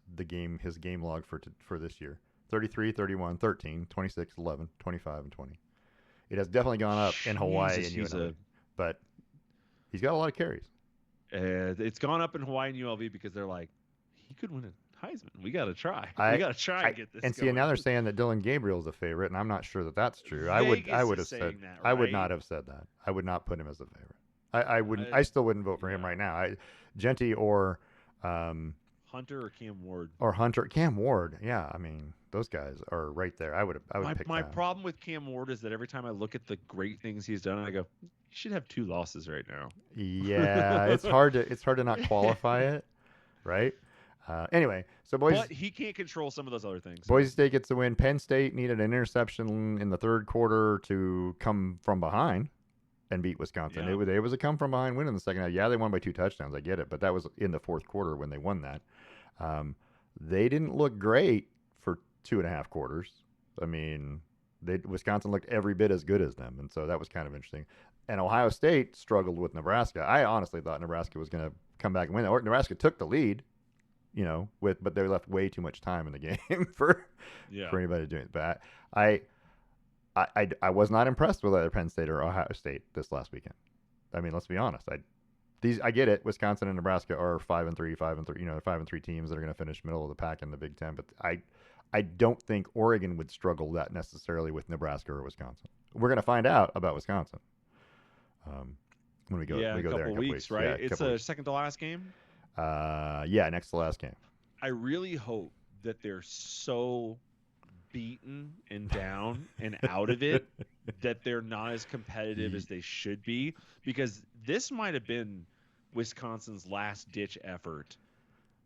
his game log for this year: 33, 31, 13, 26, 11, 25, and 20. It has definitely gone up in Hawaii Jesus, and UNLV, but he's got a lot of carries. It's gone up in Hawaii and ULV because they're like, he could win a Heisman. We got to try. We I, got to try and get this and see, going. now they're saying that Dylan Gabriel's a favorite, and I'm not sure that that's true. I Vegas would is have said saying that, I would right? not have said that. I would not put him as a favorite. I wouldn't. I- I still wouldn't vote for him yeah. right now. Genty or Hunter or Cam Ward. Hunter, Cam Ward. Yeah, I mean those guys are right there. I would pick My them. problem with Cam Ward is that every time I look at the great things he's done, I go, he should have 2 losses right now. Yeah, it's hard to not qualify it, right? Anyway, so But he can't control some of those other things. Boise State gets the win. Penn State needed an interception in the third quarter to come from behind and beat Wisconsin. Yeah. It was a come from behind win in the second half. Yeah, they won by 2 touchdowns. I get it, but that was in the fourth quarter when they won that. They didn't look great for 2.5 quarters. I mean, Wisconsin looked every bit as good as them, and so that was kind of interesting. And Ohio State struggled with Nebraska. I honestly thought Nebraska was going to come back and win. Or Nebraska took the lead, but they left way too much time in the game for anybody to do it. But I was not impressed with either Penn State or Ohio State this last weekend. I mean, let's be honest. I get it. Wisconsin and Nebraska are 5-3, 5-3. They're 5-3 teams that are going to finish middle of the pack in the Big Ten. But I don't think Oregon would struggle that necessarily with Nebraska or Wisconsin. We're going to find out about Wisconsin when we go. Yeah, we go a there in couple a couple weeks, right? Yeah, It's a second to last game. Yeah, next to last game. I really hope that they're so beaten and down and out of it that they're not as competitive as they should be, because this might have been Wisconsin's last ditch effort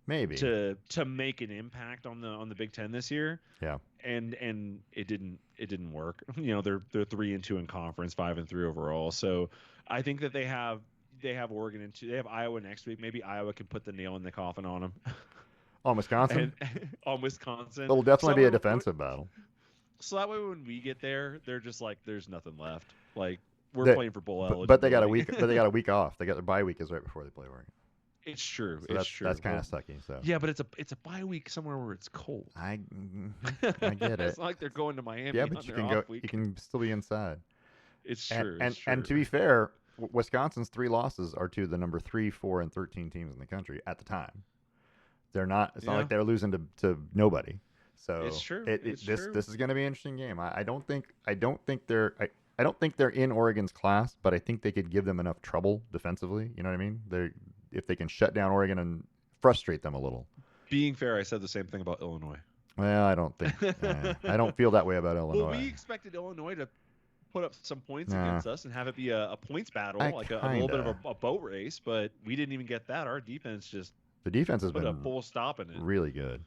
maybe to make an impact on the Big Ten this year. Yeah. And it didn't work. They're 3-2 in conference, 5-3 overall. So I think that they have Oregon and they have Iowa next week. Maybe Iowa can put the nail in the coffin on them. On Wisconsin? On Wisconsin. It'll definitely be a defensive battle. So that way when we get there, they're just like, there's nothing left. Like, we're playing for bowl eligibility. But they got a week. But they got a week off. They got their bye week is right before they play Oregon. It's true. So it's true. That's kind of sucky. So yeah, but it's a bye week somewhere where it's cold. I get it. It's not like they're going to Miami. Yeah, but you can go. Week. You can still be inside. It's true. And to be fair, Wisconsin's 3 losses are to the number 3, 4, and 13 teams in the country at the time. They're not. It's not like they're losing to nobody. So it's true. This is going to be an interesting game. I don't think they're in Oregon's class, but I think they could give them enough trouble defensively. You know what I mean? If they can shut down Oregon and frustrate them a little. Being fair, I said the same thing about Illinois. Well, I don't think I don't feel that way about Illinois. Well, we expected Illinois to put up some points against us and have it be a points battle, a little bit of a boat race, but we didn't even get that. Our defense just the defense has put been a full stop in it. Really good.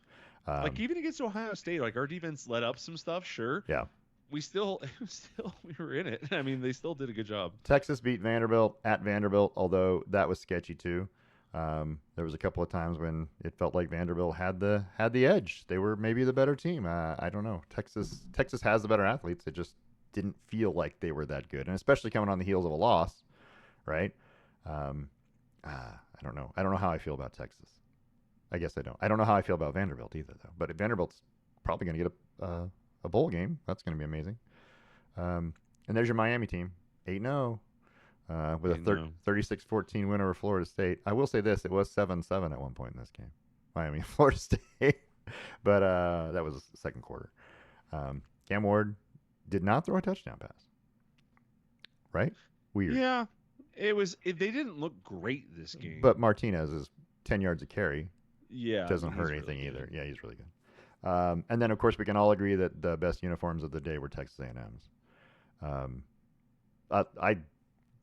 Like even against Ohio State, like our defense let up some stuff, sure. Yeah. We were in it. I mean, they still did a good job. Texas beat Vanderbilt at Vanderbilt, although that was sketchy too. There was a couple of times when it felt like Vanderbilt had the edge. They were maybe the better team. I don't know. Texas has the better athletes. It just didn't feel like they were that good, and especially coming on the heels of a loss, right? I don't know. I don't know how I feel about Texas. I guess I don't. I don't know how I feel about Vanderbilt either, though. But Vanderbilt's probably going to get a bowl game. That's going to be amazing. And there's your Miami team, 8-0, with a 36-14 win over Florida State. I will say this: it was 7-7 at one point in this game, Miami, Florida State. But that was the second quarter. Cam Ward did not throw a touchdown pass. Right? Weird. Yeah, it was. They didn't look great this game. But Martinez is 10 yards of carry. Yeah, Doesn't hurt anything really either. good. Yeah, he's really good. And then, of course, we can all agree that the best uniforms of the day were Texas A&M's. Um, I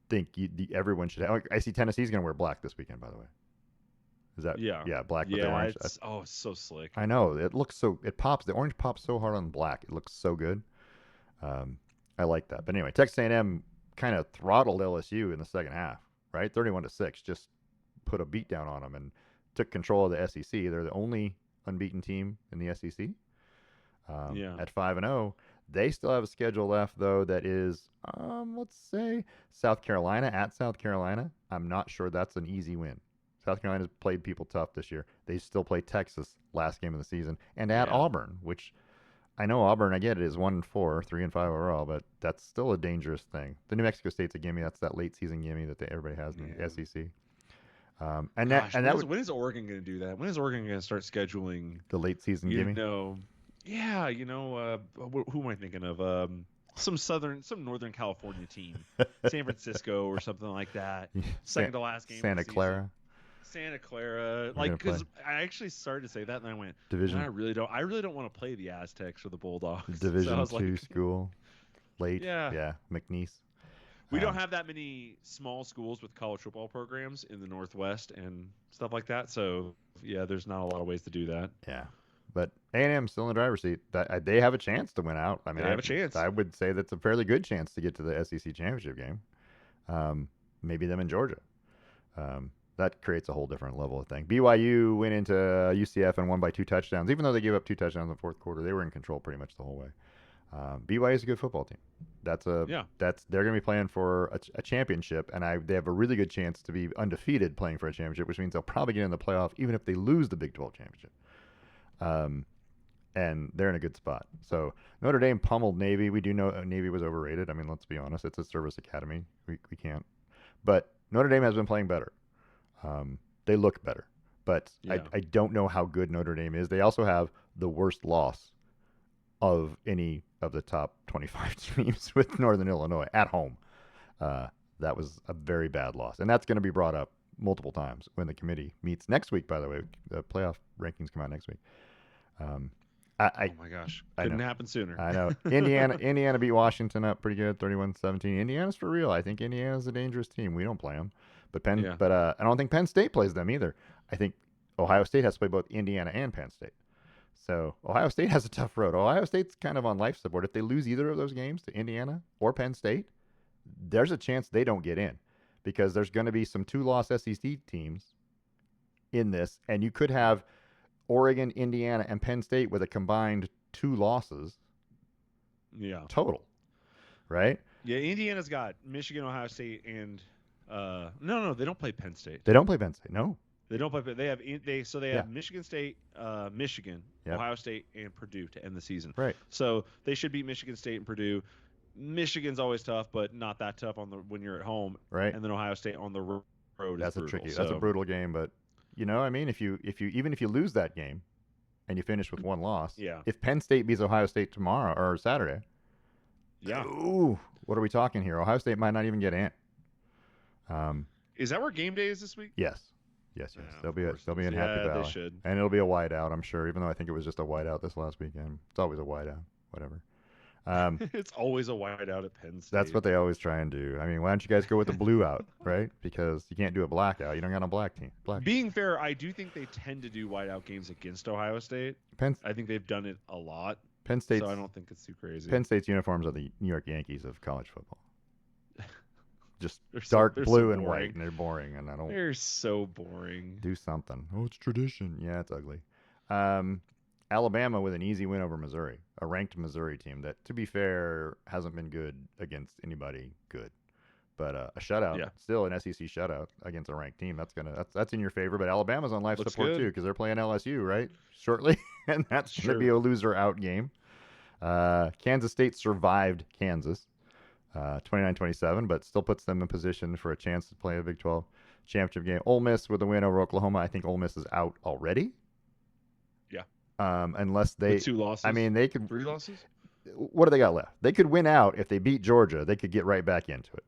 think everyone should have. I see Tennessee's going to wear black this weekend, by the way. Is that Yeah. yeah, black with the Yeah, orange? it's so slick. I know it looks so. It pops. The orange pops so hard on black. It looks so good. Um, I like that. But anyway, Texas A&M kind of throttled LSU in the second half, right? 31-6, just put a beat down on them and took control of the SEC. They're the only unbeaten team in the SEC Yeah. at 5-0. They still have a schedule left though that is, let's say, South Carolina at South Carolina. I'm not sure that's an easy win. South Carolina's played people tough this year. They still play Texas last game of the season, and at Yeah. Auburn, which I know Auburn, I get it, is 1-4, 3-5 overall, but that's still a dangerous thing. The New Mexico State's a gimme. That's that late season gimme that everybody has in the Yeah. SEC. And that Gosh, and that would when is Oregon going to do that? When is Oregon going to start scheduling? the late season You gimme. know, yeah, who am I thinking of? Some Northern California team, San Francisco or something like that. San, Second to last game of Santa the season. Clara. Santa Clara, We're gonna play because I actually started to say that, and I went, "Man, Division I really don't want to play the Aztecs or the Bulldogs." So I Division was like, two school. Late, "Yeah, yeah, McNeese. we don't Um, have that many small schools with college football programs in the Northwest and stuff like that. So yeah, there's not a lot of ways to do that. yeah, but A&M still in the driver's seat. They have a chance to win out. I mean, They have a chance. I would say that's a fairly good chance to get to the SEC championship game. Maybe them in Georgia. That creates a whole different level of thing. BYU went into UCF and won by 2 touchdowns. Even though they gave up 2 touchdowns in the fourth quarter, they were in control pretty much the whole way. BYU is a good football team. Yeah, They're going to be playing for a championship, and they have a really good chance to be undefeated playing for a championship, which means they'll probably get in the playoff even if they lose the Big 12 championship. Um, and they're in a good spot. So Notre Dame pummeled Navy. We do know Navy was overrated. I mean, let's be honest. It's a service academy. We can't. But Notre Dame has been playing better. They look better. But yeah, I don't know how good Notre Dame is. They also have the worst loss of any of the top 25 teams with Northern Illinois at home. That was a very bad loss. And that's going to be brought up multiple times when the committee meets next week, by the way. The playoff rankings come out next week. Um, I, oh my gosh, I couldn't know. happen sooner. I know. Indiana beat Washington up pretty good, 31-17. Indiana's for real. I think Indiana's a dangerous team. We don't play them. Yeah, But I don't think Penn State plays them either. I think Ohio State has to play both Indiana and Penn State. So Ohio State has a tough road. Ohio State's kind of on life support. If they lose either of those games to Indiana or Penn State, there's a chance they don't get in because there's going to be some two-loss SEC teams in this, and you could have Oregon, Indiana, and Penn State with a combined 2 losses yeah, total, right? yeah. Indiana's got Michigan, Ohio State, and no, they don't play Penn State. They don't play Penn State. No. They don't play. They have they Yeah. have Michigan State, Michigan, Yep. Ohio State, and Purdue to end the season. Right. So they should beat Michigan State and Purdue. Michigan's always tough, but not that tough when you're at home. Right. And then Ohio State on the road That's is a brutal. tricky. So, That's a brutal game, but I mean, if you even if you lose that game and you finish with 1 loss, yeah, if Penn State beats Ohio State tomorrow or Saturday, yeah. ooh, what are we talking here? Ohio State might not even get in. Is that where game day is this week? Yes. Yes. Yeah, They'll of be course they'll it be is. in Happy Yeah, Valley, they should. and it'll be a whiteout, I'm sure. Even though I think it was just a whiteout this last weekend, it's always a whiteout. Whatever. It's always a whiteout at Penn State. That's what they always try and do. I mean, why don't you guys go with the blue out, right? Because you can't do a blackout. You don't got a black team. Being fair, I do think they tend to do whiteout games against Ohio State. Penn, I think they've done it a lot. Penn State's So I don't think it's too crazy. Penn State's uniforms are the New York Yankees of college football. Just They're so- dark they're blue so and boring. white, and they're boring, and I don't They're so boring. do something. Oh, it's tradition. Yeah, it's ugly. Alabama with an easy win over Missouri, a ranked Missouri team that, to be fair, hasn't been good against anybody good. But a shutout, Yeah. still an SEC shutout against a ranked team. That's in your favor. But Alabama's on life Looks support good. too because they're playing LSU right shortly, and that's going to be a loser out game. Kansas State survived Kansas, 29-27, but still puts them in position for a chance to play a Big 12 championship game. Ole Miss with a win over Oklahoma. I think Ole Miss is out already. Yeah. Unless they, With 2 losses. I mean, they could. 3 losses. What do they got left? They could win out if they beat Georgia. They could get right back into it.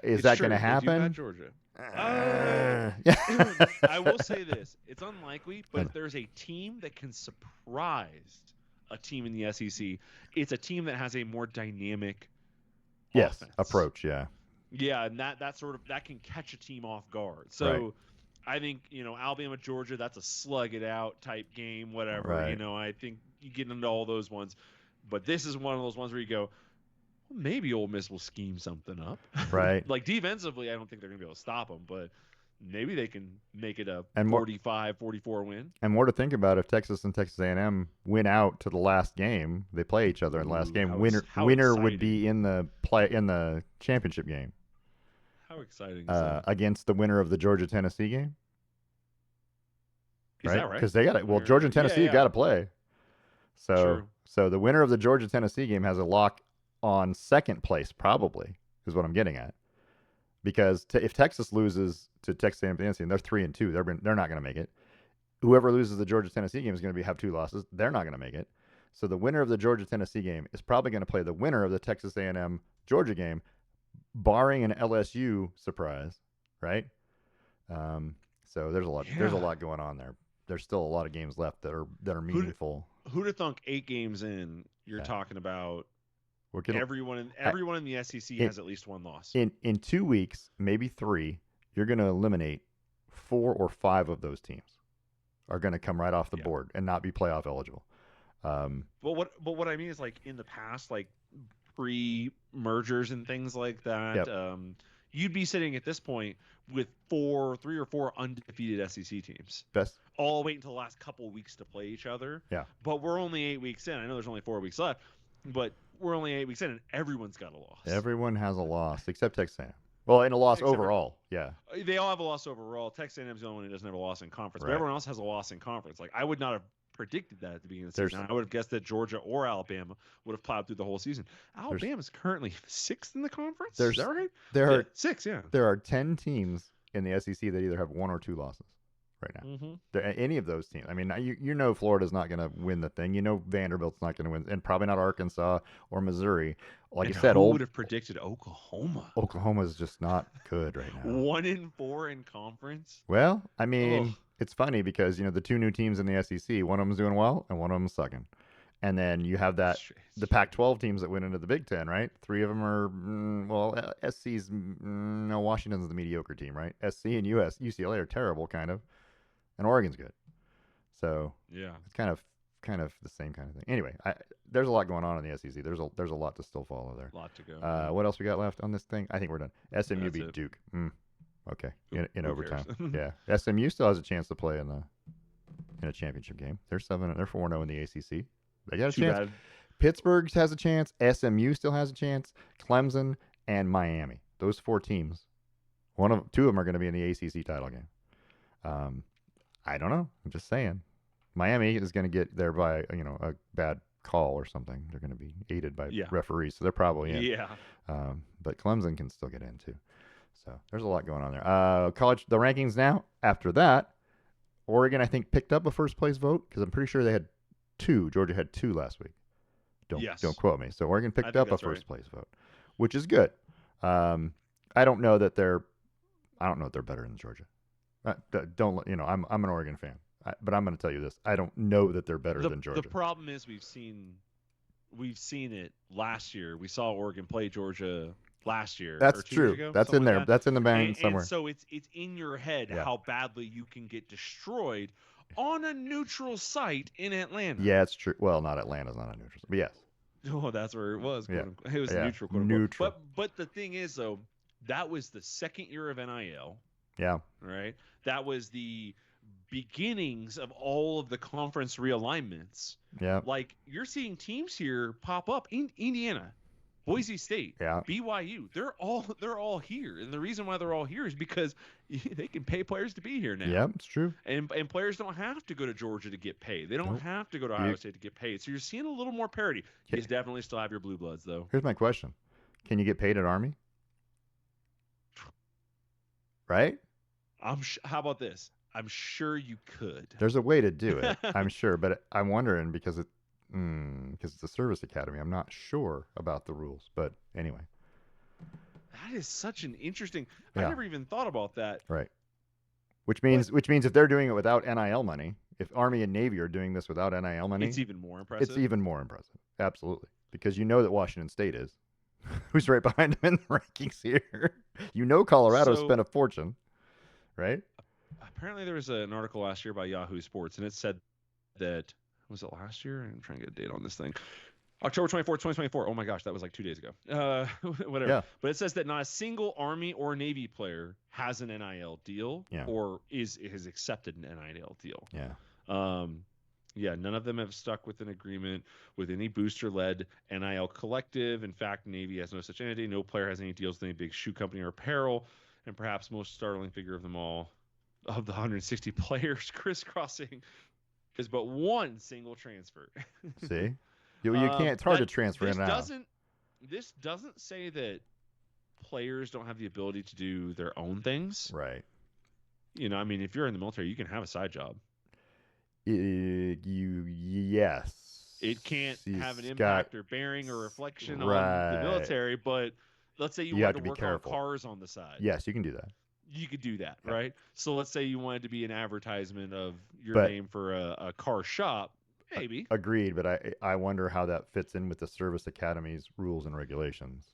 Is It's that true. going to They do happen? got Georgia. Uh, Yeah. I will say this: it's unlikely, but if there's a team that can surprise a team in the SEC, it's a team that has a more dynamic Yes, offense. approach. Yeah, Yeah, and that sort of that can catch a team off guard. right, So I think, Alabama, Georgia, that's a slug it out type game, whatever. right, I think you get into all those ones. But this is one of those ones where you go, well, maybe Ole Miss will scheme something up. right. Like defensively, I don't think they're going to be able to stop them, but maybe they can make it a And more 45-44 win. and more to think about if Texas and Texas A&M win out to the last game, they play each other in the last Ooh, game. how Winner would exciting. be in the championship game How exciting is that? against the winner of the Georgia Tennessee game, Is right? that right? Because they got it. Well, Georgia Or and yeah, Tennessee got yeah. to play. So True. so the winner of the Georgia Tennessee game has a lock on second place, probably is what I'm getting at. Because if Texas loses to Texas A&M Tennessee, and they're 3-2, they're not going to make it. Whoever loses the Georgia Tennessee game is going to have two losses. They're not going to make it. So the winner of the Georgia Tennessee game is probably going to play the winner of the Texas A&M Georgia game, barring an LSU surprise, right? Um, so there's a lot. There's a Yeah. lot going on there. There's still a lot of games left that are Who meaningful. who'd have thunk 8 games in? You're Yeah, talking about we're getting everyone in the SEC in has at least one loss. in 2 weeks, maybe 3. You're going to eliminate 4 or 5 of those teams are going to come right off the Yeah. board and not be playoff eligible. Um, But what I mean is, like, in the past, like pre mergers and things like that, yep. you'd be sitting at this point with 3 or 4 undefeated SEC teams, Best. all waiting until the last couple of weeks to play each other. Yeah. But we're only 8 weeks in. I know there's only 4 weeks left, but we're only 8 weeks in, and everyone's got a loss. Everyone has a loss except Texas A&M. Well, and a loss Except for overall. Yeah. they all have a loss overall. Texas A&M's the only one who doesn't have a loss in conference, but Right. everyone else has a loss in conference. Like, I would not have predicted that at the beginning of the There's season. I would have guessed that Georgia or Alabama would have plowed through the whole season. there's Alabama's currently sixth in the conference. Is there's that right? there Yeah, are six. Yeah. there are 10 teams in the SEC that either have 1 or 2 losses right now. Mm-hmm. Any of those teams. I mean, you know Florida's not going to win the thing. You know Vanderbilt's not going to win, and probably not Arkansas or Missouri. Like And you said, who would have predicted Oklahoma? Oklahoma's just not good right now. 1-4 in conference. Well, I Ugh. mean, it's funny because the 2 new teams in the SEC, one of them's doing well and one of them's sucking. And then you have the It's Pac-12 teams that went into the Big Ten, right? 3 of them are SC's. No, Washington's the mediocre team, right? SC and UCLA are terrible, kind of, and Oregon's good. So Yeah. it's kind of the same kind of thing. Anyway, there's a lot going on in the SEC. There's a lot to still follow there. A lot to go. What else we got left on this thing? I think we're done. SMU That's beat it. Duke. Okay, in Who overtime. cares? Yeah, SMU still has a chance to play in a championship game. They're 4-0 in the ACC. They got a Too chance. bad. Pittsburgh has a chance. SMU still has a chance. Clemson and Miami. Those 4 teams. 2 of them are going to be in the ACC title game. I don't know. I'm just saying. Miami is going to get there by a bad call or something. They're going to be aided by referees, so they're probably in. Yeah. But Clemson can still get in too. So there's a lot going on there. The rankings now. After that, Oregon I think picked up a first place vote because I'm pretty sure they had 2. Georgia had 2 last week. Don't quote me. So Oregon picked up a first place vote, which is good. I don't know that they're better than Georgia. Don't I'm an Oregon fan, but I'm going to tell you this: I don't know that they're better than Georgia. The problem is we've seen it last year. We saw Oregon play Georgia last year. That's or 2 true. Years ago, That's in there. Like That's in the bang somewhere. And so it's in your head how badly you can get destroyed on a neutral site in Atlanta. Yeah, it's true. Well, not Atlanta's not a neutral, but yes. Oh, that's where it was. Yeah. It was neutral. Quote neutral. Unquote. But the thing is, though, that was the second year of NIL. Yeah. Right. That was the beginnings of all of the conference realignments. Yeah. Like, you're seeing teams here pop up in Indiana, Boise State, BYU. They're all here, and the reason why they're all here is because they can pay players to be here now. Yeah, it's true. And players don't have to go to Georgia to get paid. They don't have to go to Iowa State to get paid. So you're seeing a little more parity. You definitely still have your blue bloods, though. Here's my question: can you get paid at Army? Right? How about this? I'm sure you could. There's a way to do it, I'm sure, but I'm wondering because it's a service academy. I'm not sure about the rules, but anyway. That is such an interesting. I Yeah, never even thought about that. right. But Which means if they're doing it without NIL money, if Army and Navy are doing this without NIL money, it's even more it's impressive. even more impressive. Absolutely, because you know that Washington State is, who's right behind them in the rankings here. You know Colorado So spent a fortune, right? apparently there was an article last year by Yahoo Sports, and it said that was it last year? I'm trying to get a date on this thing. October 24th, 2024. Oh my gosh, that was like 2 days ago. Whatever. Yeah, But it says that not a single Army or Navy player has an NIL deal yeah, or has accepted an NIL deal. yeah. Um, yeah, none of them have stuck with an agreement with any booster-led NIL collective. In fact, Navy has no such entity. No player has any deals with any big shoe company or apparel. And perhaps most startling figure of them all, of the 160 players crisscrossing, is but one single transfer. See, you can't. It's hard to That transfer in this and out. doesn't this doesn't say that players don't have the ability to do their own things. Right. I mean, if you're in the military, you can have a side job. Yes. It can't have an He's got impact or bearing or reflection on the right. military, but let's say you You have wanted to to be work on careful. cars on the side. Yes, you can do that. You could do that, Yeah. right? So let's say you wanted to be an advertisement of your But name for a car shop, maybe. agreed. But I wonder how that fits in with the Service Academy's rules and regulations.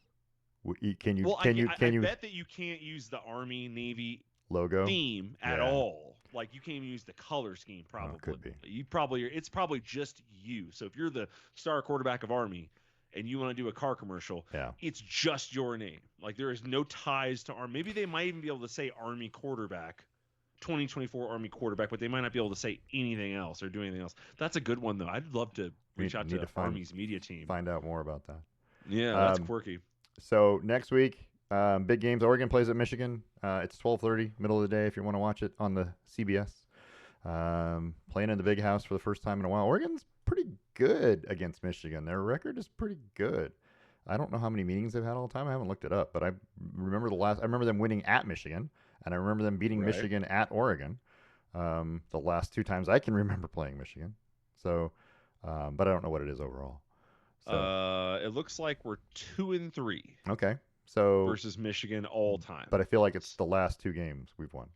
Can you Well, I can you bet that you can't use the Army Navy logo? theme at Yeah. all. Like you can't even use the color scheme. Probably could be. It's probably just you. So if you're the star quarterback of Army and you want to do a car commercial, Yeah. it's just your name. Like there is no ties to Army. Maybe they might even be able to say Army quarterback, 2024 Army quarterback, but they might not be able to say anything else or do anything else. That's a good one though. I'd love to reach out to Army's media team. Find out more about that. Yeah, that's quirky. So next week, big games. Oregon plays at Michigan. It's 12:30, middle of the day if you want to watch it on the CBS. Playing in the big house for the first time in a while. Oregon's pretty good against Michigan. Their record is pretty good. I don't know how many meetings they've had all the time. I haven't looked it up, but I remember them winning at Michigan, and I remember them beating Michigan at Oregon. The last two times I can remember playing Michigan. So, but I don't know what it is overall. So, it looks like we're 2-3. Okay. So versus Michigan all time. But I feel like it's the last two games we've won.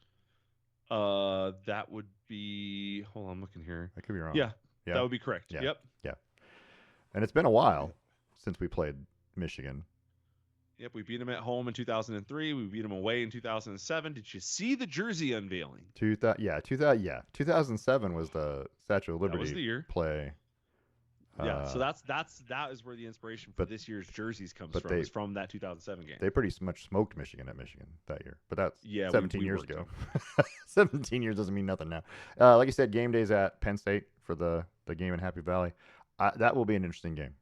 That would be. Hold on, I'm looking here. I could be wrong. Yeah, that would be correct. Yeah. Yep. Yeah. And it's been a while since we played Michigan. Yep, we beat them at home in 2003. We beat them away in 2007. Did you see the jersey unveiling? 2007 was the Statue of Liberty that was the year. play. Yeah, so that is where the inspiration for this year's jerseys comes from. It's from that 2007 game. They pretty much smoked Michigan at Michigan that year, but that's 17 years ago. 17 years doesn't mean nothing now. Like I said, game days at Penn State for the game in Happy Valley. That will be an interesting game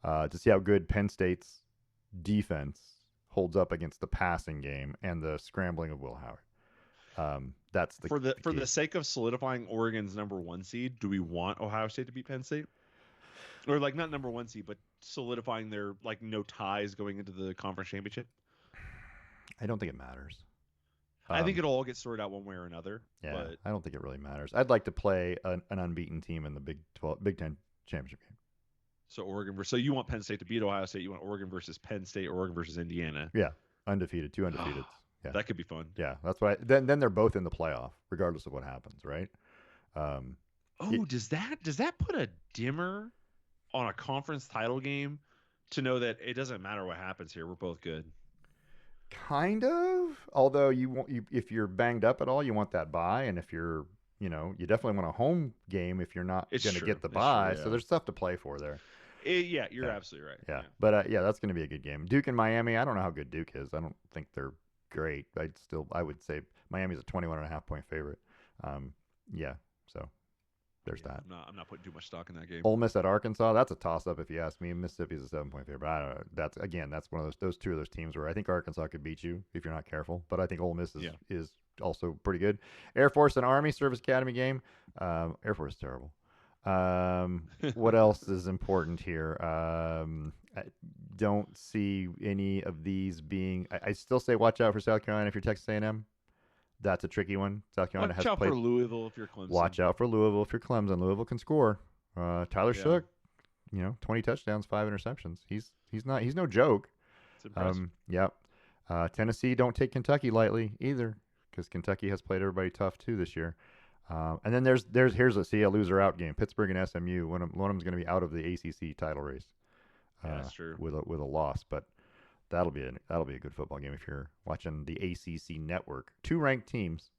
to see how good Penn State's defense holds up against the passing game and the scrambling of Will Howard. That's the for the sake of solidifying Oregon's #1 seed. Do we want Ohio State to beat Penn State? Or like not #1 seed, but solidifying their like no ties going into the conference championship. I don't think it matters. I think it'll all get sorted out one way or another. Yeah, but I don't think it really matters. I'd like to play an unbeaten team in the Big 10 championship game. So so you want Penn State to beat Ohio State? You want Oregon versus Penn State, Oregon versus Indiana? Yeah, undefeated, two undefeated. Yeah, that could be fun. Yeah, that's why. Then they're both in the playoff, regardless of what happens, right? Does that put a dimmer on a conference title game to know that it doesn't matter what happens here, we're both good? Kind of. Although if you're banged up at all, you want that bye, and if you're, you definitely want a home game if you're not going to get the bye. So there's stuff to play for there. You're absolutely right. Yeah, but that's going to be a good game. Duke and Miami. I don't know how good Duke is. I don't think they're great. I would say Miami's a 21.5 point favorite. So there's that. I'm not putting too much stock in that game. Ole Miss at Arkansas. That's a toss up if you ask me. Mississippi's a 7 point favorite. But I don't know. That's one of those two of those teams where I think Arkansas could beat you if you're not careful. But I think Ole Miss is also pretty good. Air Force and Army Service Academy game. Air Force is terrible. What else is important here? I don't see any of these being. I still say watch out for South Carolina if you're Texas A&M. That's a tricky one. South Carolina watch out for Louisville if you're Clemson. Watch out for Louisville if you're Clemson. Louisville can score. Tyler Shook, 20 touchdowns, 5 interceptions. He's no joke. It's impressive. Tennessee, don't take Kentucky lightly either, because Kentucky has played everybody tough too this year. And then here's a loser out game. Pittsburgh and SMU. One of them's going to be out of the ACC title race Yeah, that's true. with a loss, but that'll be a good football game if you're watching the ACC network. Two ranked teams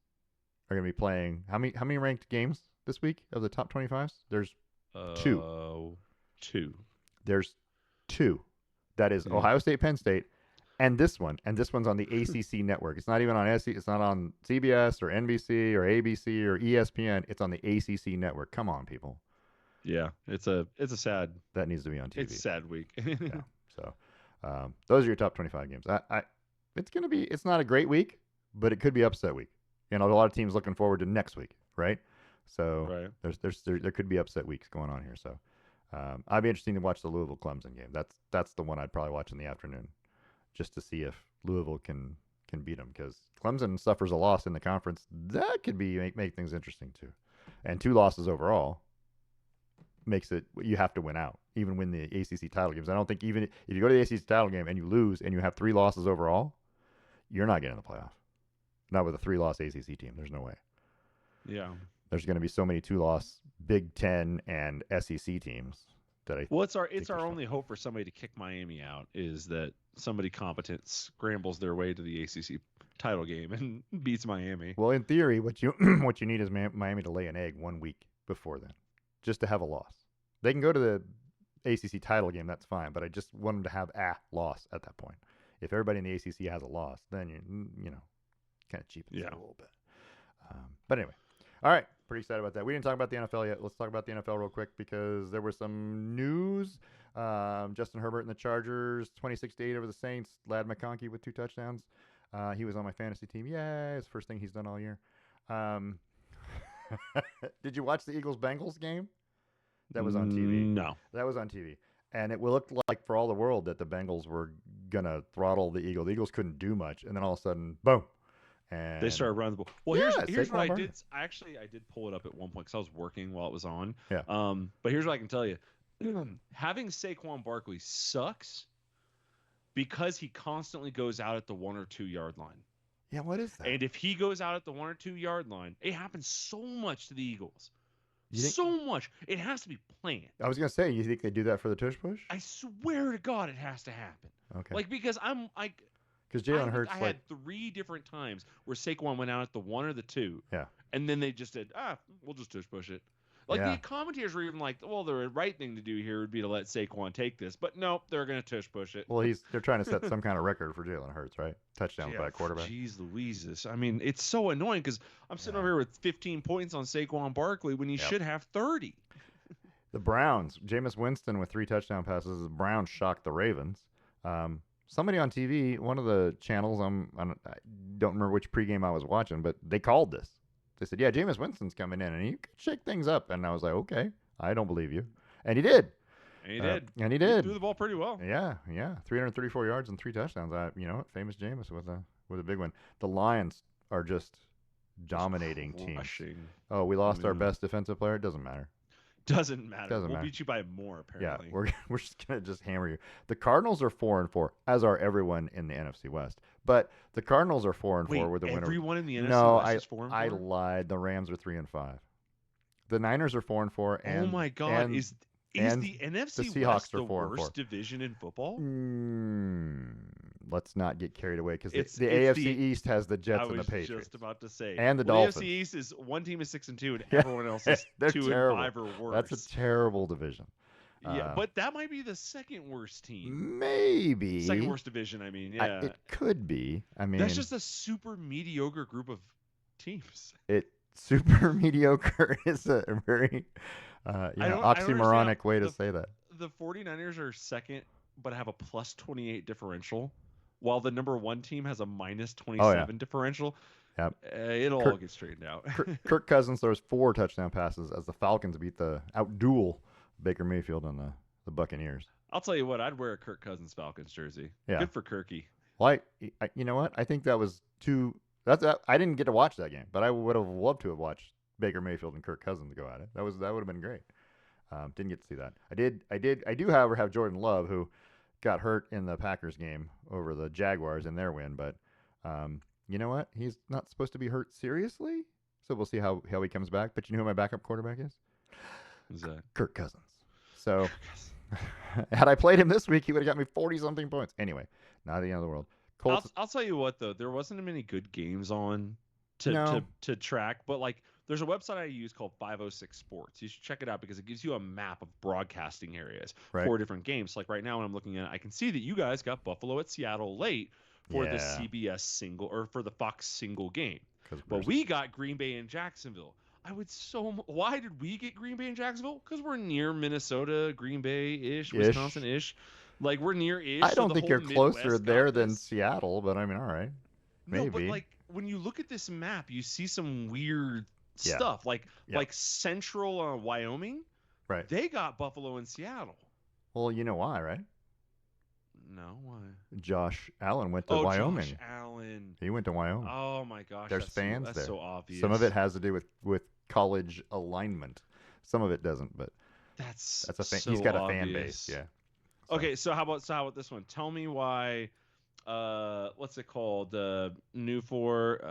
are going to be playing. How many ranked games this week of the top 25s? There's two. Two. There's two. That is Yeah. Ohio State, Penn State, and this one. And this one's on the ACC network. It's not even on SC. It's not on CBS or NBC or ABC or ESPN. It's on the ACC network. Come on, people. Yeah, it's a sad. That needs to be on TV. It's a sad week. Yeah. So those are your top 25 games. It's not a great week, but it could be upset week. A lot of teams looking forward to next week, right? So Right. there could be upset weeks going on here. So I'd be interested to watch the Louisville Clemson game. That's the one I'd probably watch in the afternoon, just to see if Louisville can beat them, because Clemson suffers a loss in the conference. That could make things interesting too, and 2 losses overall makes it you have to win out, even win the ACC title games. I don't think even if you go to the ACC title game and you lose and you have 3 losses overall, you're not getting in the playoff. Not with a 3-loss ACC team. There's no way. Yeah. There's going to be so many 2-loss Big Ten and SEC teams that I. Well, it's our only hope for somebody to kick Miami out is that somebody competent scrambles their way to the ACC title game and beats Miami. Well, in theory, what you need is Miami to lay an egg 1 week before then, just to have a loss. They can go to the ACC title game, that's fine, but I just want them to have a loss at that point. If everybody in the ACC has a loss, then you kind of cheapens it a little bit. But anyway, all right, pretty excited about that. We didn't talk about the NFL yet. Let's talk about the NFL real quick, because there was some news. Justin Herbert and the Chargers, 26-8 over the Saints. Ladd McConkey with 2 touchdowns. He was on my fantasy team. Yay! It's the first thing he's done all year. Did you watch the Eagles-Bengals game? That was on TV. No. That was on TV. And it looked like, for all the world, that the Bengals were going to throttle the Eagles. The Eagles couldn't do much. And then all of a sudden, boom. And they started running the ball. Well, yeah, here's what I did. Actually, I did pull it up at one point because I was working while it was on. Yeah. But here's what I can tell you. Having Saquon Barkley sucks because he constantly goes out at the 1 or 2 yard line. Yeah, what is that? And if he goes out at the 1 or 2 yard line, it happens so much to the Eagles. So much. It has to be planned. I was going to say, you think they do that for the tush push? I swear to God, it has to happen. Okay. Because because Jalen Hurts. I had 3 different times where Saquon went out at the 1 or the 2. Yeah. And then they just said, we'll just tush push it. The commentators were even like, well, the right thing to do here would be to let Saquon take this. But nope, they're going to tush push it. Well, they're trying to set some kind of record for Jalen Hurts, right? Touchdowns by a quarterback. Jeez Louises. I mean, it's so annoying because I'm sitting over here with 15 points on Saquon Barkley when he should have 30. The Browns, Jameis Winston with 3 touchdown passes. The Browns shocked the Ravens. Somebody on TV, one of the channels, I don't remember which pregame I was watching, but they called this. They said, yeah, Jameis Winston's coming in, and he could shake things up. And I was like, okay, I don't believe you. And he did. And he did. He threw the ball pretty well. Yeah. 334 yards and 3 touchdowns. Famous Jameis with a big one. The Lions are just dominating teams. Oh, we lost our best defensive player? It doesn't matter. Doesn't matter. We'll beat you by more, apparently. Yeah, we're just gonna hammer you. The Cardinals are 4-4, as are everyone in the NFC West. But the Cardinals are 4-4 with the winner. Everyone in the NFC West is 4-4? I lied. The Rams are 3-5. The Niners are 4-4. And oh my God! Is the NFC Seahawks West are the 4-4. worst division in football? Let's not get carried away, because the it's AFC East has the Jets and the Patriots. I was just about to say. And the Dolphins. The AFC East is one team is 6-2 and everyone else is 2-5 or worse. That's a terrible division. Yeah, but that might be the second worst team. Maybe. Second worst division, I mean. Yeah. It could be. I mean, that's just a super mediocre group of teams. Super mediocre is a very oxymoronic way to say that. The 49ers are second, but have a plus 28 differential, while the number 1 team has a minus 27 differential. Yep. It'll all get straightened out. Kirk Cousins throws 4 touchdown passes as the Falcons outduel Baker Mayfield and the Buccaneers. I'll tell you what, I'd wear a Kirk Cousins Falcons jersey. Yeah. Good for Kirky. Well, you know what? I think that was too. I didn't get to watch that game, but I would have loved to have watched Baker Mayfield and Kirk Cousins go at it. That would have been great. Didn't get to see that. I do, however, have Jordan Love, who got hurt in the Packers game over the Jaguars in their win, but you know what? He's not supposed to be hurt seriously. So we'll see how he comes back. But you know who my backup quarterback is? Who's that? Kirk Cousins. So had I played him this week, he would have got me 40 something points. Anyway, not the end of the world. Colts. I'll tell you what though, there wasn't many good games on No. to track, but like there's a website I use called 506 Sports. You should check it out because it gives you a map of broadcasting areas Right. for different games. Like right now when I'm looking at it, I can see that you guys got Buffalo at Seattle late for the Yeah. CBS single or for the Fox single game. 'Cause But we got Green Bay and Jacksonville. Why did we get Green Bay and Jacksonville? Because we're near Minnesota, Green Bay-ish, Wisconsin-ish. Like we're near-ish. I so don't the think whole you're closer Midwest there got than this. Seattle, but I mean, all right. No, but Maybe. like when you look at this map, you see some weird Yeah. stuff. Like Yeah. like central Wyoming, Right. they got Buffalo and Seattle. Well, you know why, right? No, why? Josh Allen went to Oh, Wyoming. Josh Allen. He went to Wyoming. Oh my gosh, There's that's fans that's there. so obvious. Some of it has to do with college alignment. Some of it doesn't, but that's that's a fan. so He's got a obvious. fan base. Yeah. So, Okay, so how about this one? Tell me why. What's it called? Newfolk.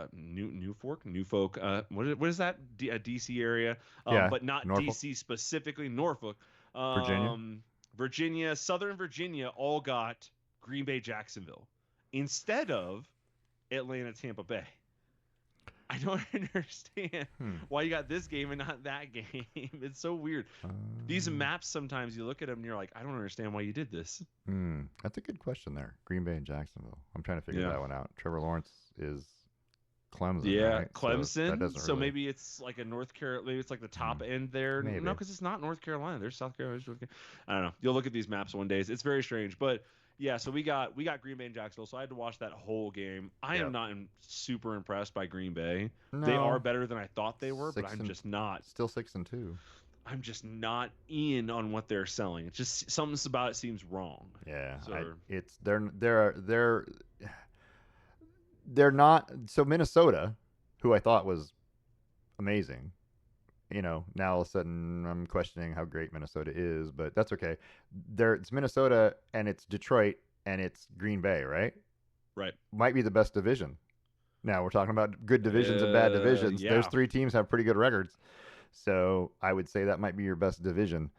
What is that? DC area. Yeah, But not Norfolk. DC specifically. Norfolk. Virginia. Virginia, Southern Virginia, all got Green Bay, Jacksonville, instead of Atlanta, Tampa Bay. I don't understand why you got this game and not that game. It's so weird. These maps, sometimes you look at them and you're like, I don't understand why you did this. That's a good question there. Green Bay and Jacksonville. I'm trying to figure Yeah. that one out. Trevor Lawrence is Clemson. Yeah, right? So Clemson. that doesn't really- maybe it's like a North Carolina. Maybe it's like the top end there. Maybe. No, because it's not North Carolina. There's South Carolina. I don't know. You'll look at these maps one day. It's very strange. But yeah, so we got Green Bay and Jacksonville. So I had to watch that whole game. I am not super impressed by Green Bay. No. They are better than I thought they were, but I'm 6-2. just not. Still 6-2. I'm just not in on what they're selling. It's just something about it seems wrong. Yeah, So- they're not. So Minnesota, who I thought was amazing, now all of a sudden I'm questioning how great Minnesota is, but that's okay. It's Minnesota and it's Detroit and it's Green Bay, right? Right. Might be the best division. Now we're talking about good divisions and bad divisions. Yeah. Those three teams have pretty good records, so I would say that might be your best division.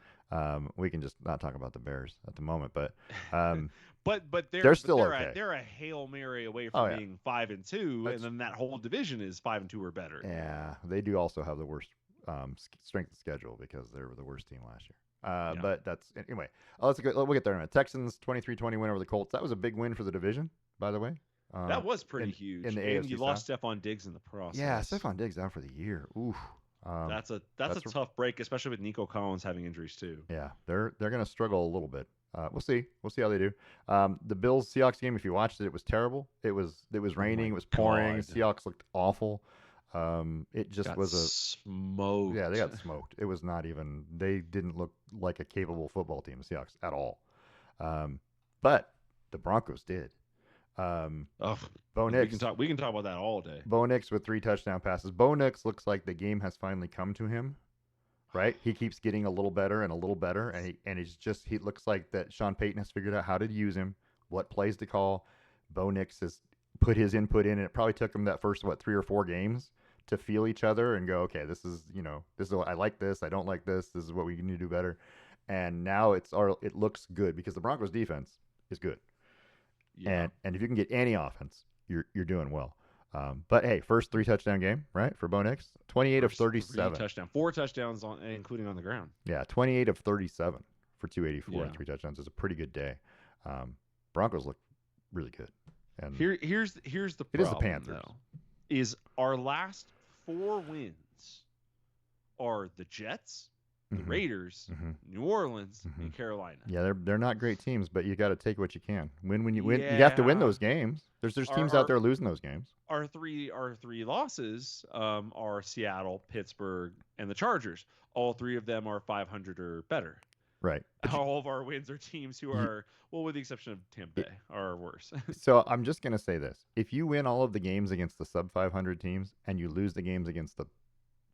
We can just not talk about the Bears at the moment, but But They're still they're okay. they're a Hail Mary away from yeah. being 5-2, That's- and then that whole division is 5-2 or better. yeah, they do also have the worst strength of schedule because they were the worst team last year. Yeah. But that's anyway. We'll get there in a minute. Texans 23-20 win over the Colts. That was a big win for the division, by the way. That was pretty in- huge. in the and AFC you lost Stephon Diggs in the process. Yeah, Stephon Diggs out for the year. Oof. That's a that's tough break, especially with Nico Collins having injuries too. Yeah, they're going to struggle a little bit. We'll see. We'll see how they do. The Bills Seahawks game, if you watched it, it was terrible. It was raining. It was pouring. God. Seahawks looked awful. It just Got was a smoked. yeah. They got smoked. It was not even. They didn't look like a capable football team. The Seahawks at all. But the Broncos did. Ugh, Bo we Nix. can talk. We can talk about that all day. Bo Nix with 3 touchdown passes. Bo Nix looks like the game has finally come to him. Right, he keeps getting a little better and a little better, and he looks like that. Sean Payton has figured out how to use him, what plays to call. Bo Nix has put his input in, and it probably took him that first 3 or 4 games to feel each other and go, okay, this is I like this, I don't like this. This is what we need to do better. And now it looks good because the Broncos defense is good, Yeah. and if you can get any offense, you're doing well. But hey, first 3 touchdown game, right, for Bo Nix, 28 of First 37. 4 touchdowns including on the ground. Yeah, 28 of 37 for 284 Yeah. and 3 touchdowns is a pretty good day. Broncos look really good. And Here's the It is the problem, Panthers. though, is our last 4 wins are the Jets, the Mhm. Raiders, Mhm. New Orleans, Mhm. and Carolina. yeah, they're not great teams, but you got to take what you can. Win when you win. You have to win Yeah. those games. There's teams Our- out there losing those games. Our three losses are Seattle, Pittsburgh, and the Chargers. All 3 of them are 500 or better. Right. All of our wins are teams who are, well, with the exception of Tampa Bay, are worse. So I'm just going to say this. If you win all of the games against the sub 500 teams and you lose the games against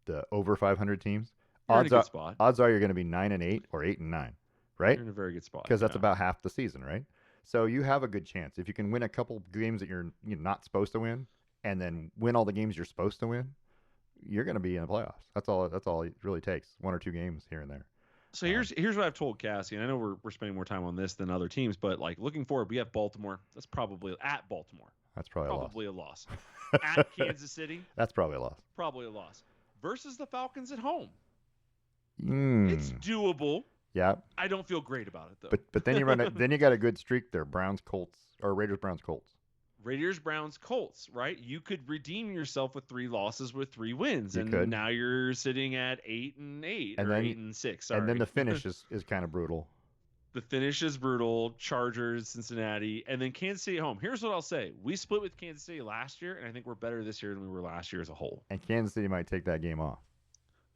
the over 500 teams, You're in a good odds spot. are you're going to be 9-8 or 8-9, right? You're in a very good spot. Because that's yeah. about half the season, right? So you have a good chance if you can win a couple games that you're not supposed to win, and then win all the games you're supposed to win. You're going to be in the playoffs. That's all. That's all it really takes. One or two games here and there. So here's what I've told Cassie, and I know we're spending more time on this than other teams, but like looking forward, we have Baltimore. That's probably at Baltimore. That's probably Probably a a loss. At Kansas City, That's probably a loss. probably a loss. Versus the Falcons at home. It's Mm, doable. yeah, I don't feel great about it though. but then you run it. Then you got a good streak there. Browns, Colts, or Raiders, Browns, Colts. Raiders, Browns, Colts, right? You could redeem yourself with 3 losses with 3 wins, You and could. now you're sitting at 8-8 And or then 8-6. and then Sorry. the finish is kind of brutal. The finish is brutal. Chargers, Cincinnati, and then Kansas City at home. Here's what I'll say: we split with Kansas City last year, and I think we're better this year than we were last year as a whole. And Kansas City might take that game off.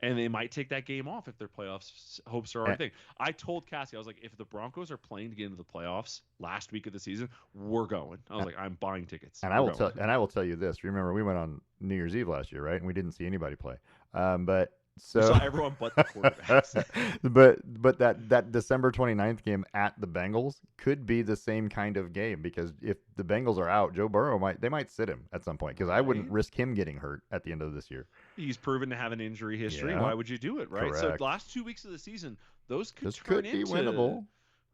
And they might take that game off if their playoffs hopes are already thing. I told Cassie, I was like, if the Broncos are playing to get into the playoffs last week of the season, we're going. I was like, I'm buying tickets. And I will tell you this. Remember, we went on New Year's Eve last year, right? And we didn't see anybody play. But so we saw everyone but the quarterbacks. but that December 29th game at the Bengals could be the same kind of game because if the Bengals are out, Joe Burrow might sit him at some point because I wouldn't risk him getting hurt at the end of this year. He's proven to have an injury history. Yeah. Why would you do it, right? Correct. So the last 2 weeks of the season, those could This turn could be into winnable.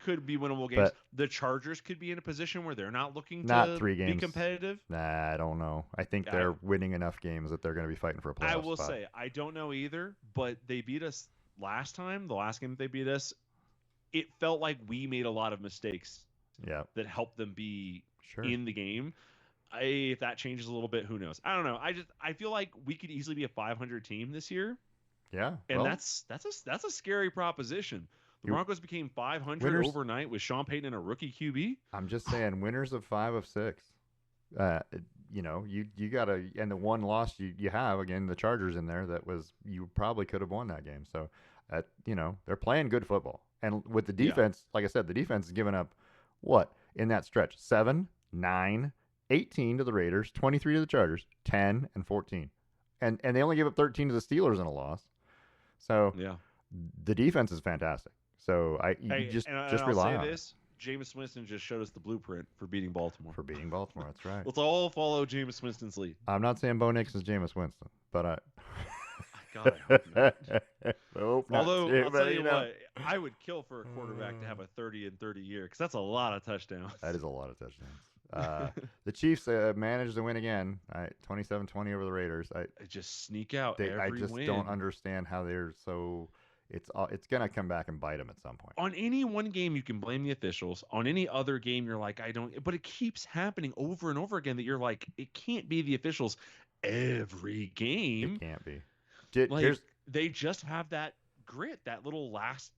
Could be winnable games. But the Chargers could be in a position where they're not looking not to 3 be games. competitive. Nah, I don't know. I think they're winning enough games that they're going to be fighting for a playoff I will spot. say, I don't know either, but they beat us last time. The last game that they beat us, it felt like we made a lot of mistakes Yeah, that helped them be sure. in the game. If that changes a little bit, who knows? I don't know. I feel like we could easily be a 500 team this year, Yeah, and well, that's a scary proposition. The Broncos became 500 winners- overnight with Sean Payton and a rookie QB. I'm just saying, winners of 5 of 6. You gotta, and the one loss you have again, the Chargers in there. That was you probably could have won that game. So, they're playing good football, and with the defense, like I said, the defense has given up what in that stretch 7, 9, 18 to the Raiders, 23 to the Chargers, 10 and 14, and they only gave up 13 to the Steelers in a loss. So Yeah. the defense is fantastic. So you just rely I'll on say it this: Jameis Winston just showed us the blueprint for beating Baltimore. for beating Baltimore. That's right. Let's all follow Jameis Winston's lead. I'm not saying Bo Nix is Jameis Winston, but I. God, I hope not. Hope not Although too, I'll but, tell you what, I would kill for a quarterback to have a 30-30 year because that's a lot of touchdowns. That is a lot of touchdowns. The Chiefs managed to win again, 27-20 over the Raiders. They just sneak out I every just win. don't understand how they're so. It's gonna come back and bite them at some point. On any one game, you can blame the officials. On any other game, you're like, I don't. But it keeps happening over and over again that you're like, it can't be the officials every game. It can't be. They just have that grit, that little last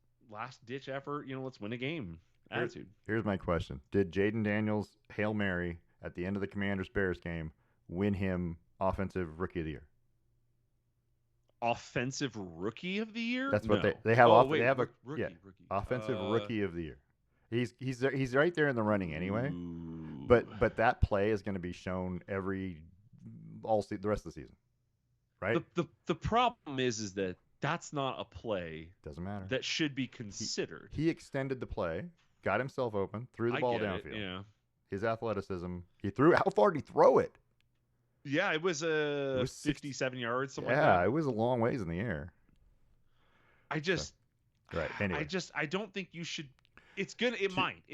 ditch effort. Let's win a game attitude. Here's my question: did Jaden Daniels' Hail Mary at the end of the Commanders Bears game win him Offensive Rookie of the Year? Offensive Rookie of the Year? That's what No. they have. Wait, they have a rookie. Offensive Rookie of the Year. He's right there in the running anyway. Ooh. But that play is going to be shown the rest of the season, right? The problem is that that's not a play Doesn't matter. that should be considered. He extended the play, got himself open, threw the I ball get it, downfield. yeah. His athleticism. He threw. How far did he throw it? Yeah, it was It was 57 yards, something like Yeah, that. it was a long ways in the air. Right. Anyway, I don't think you should. It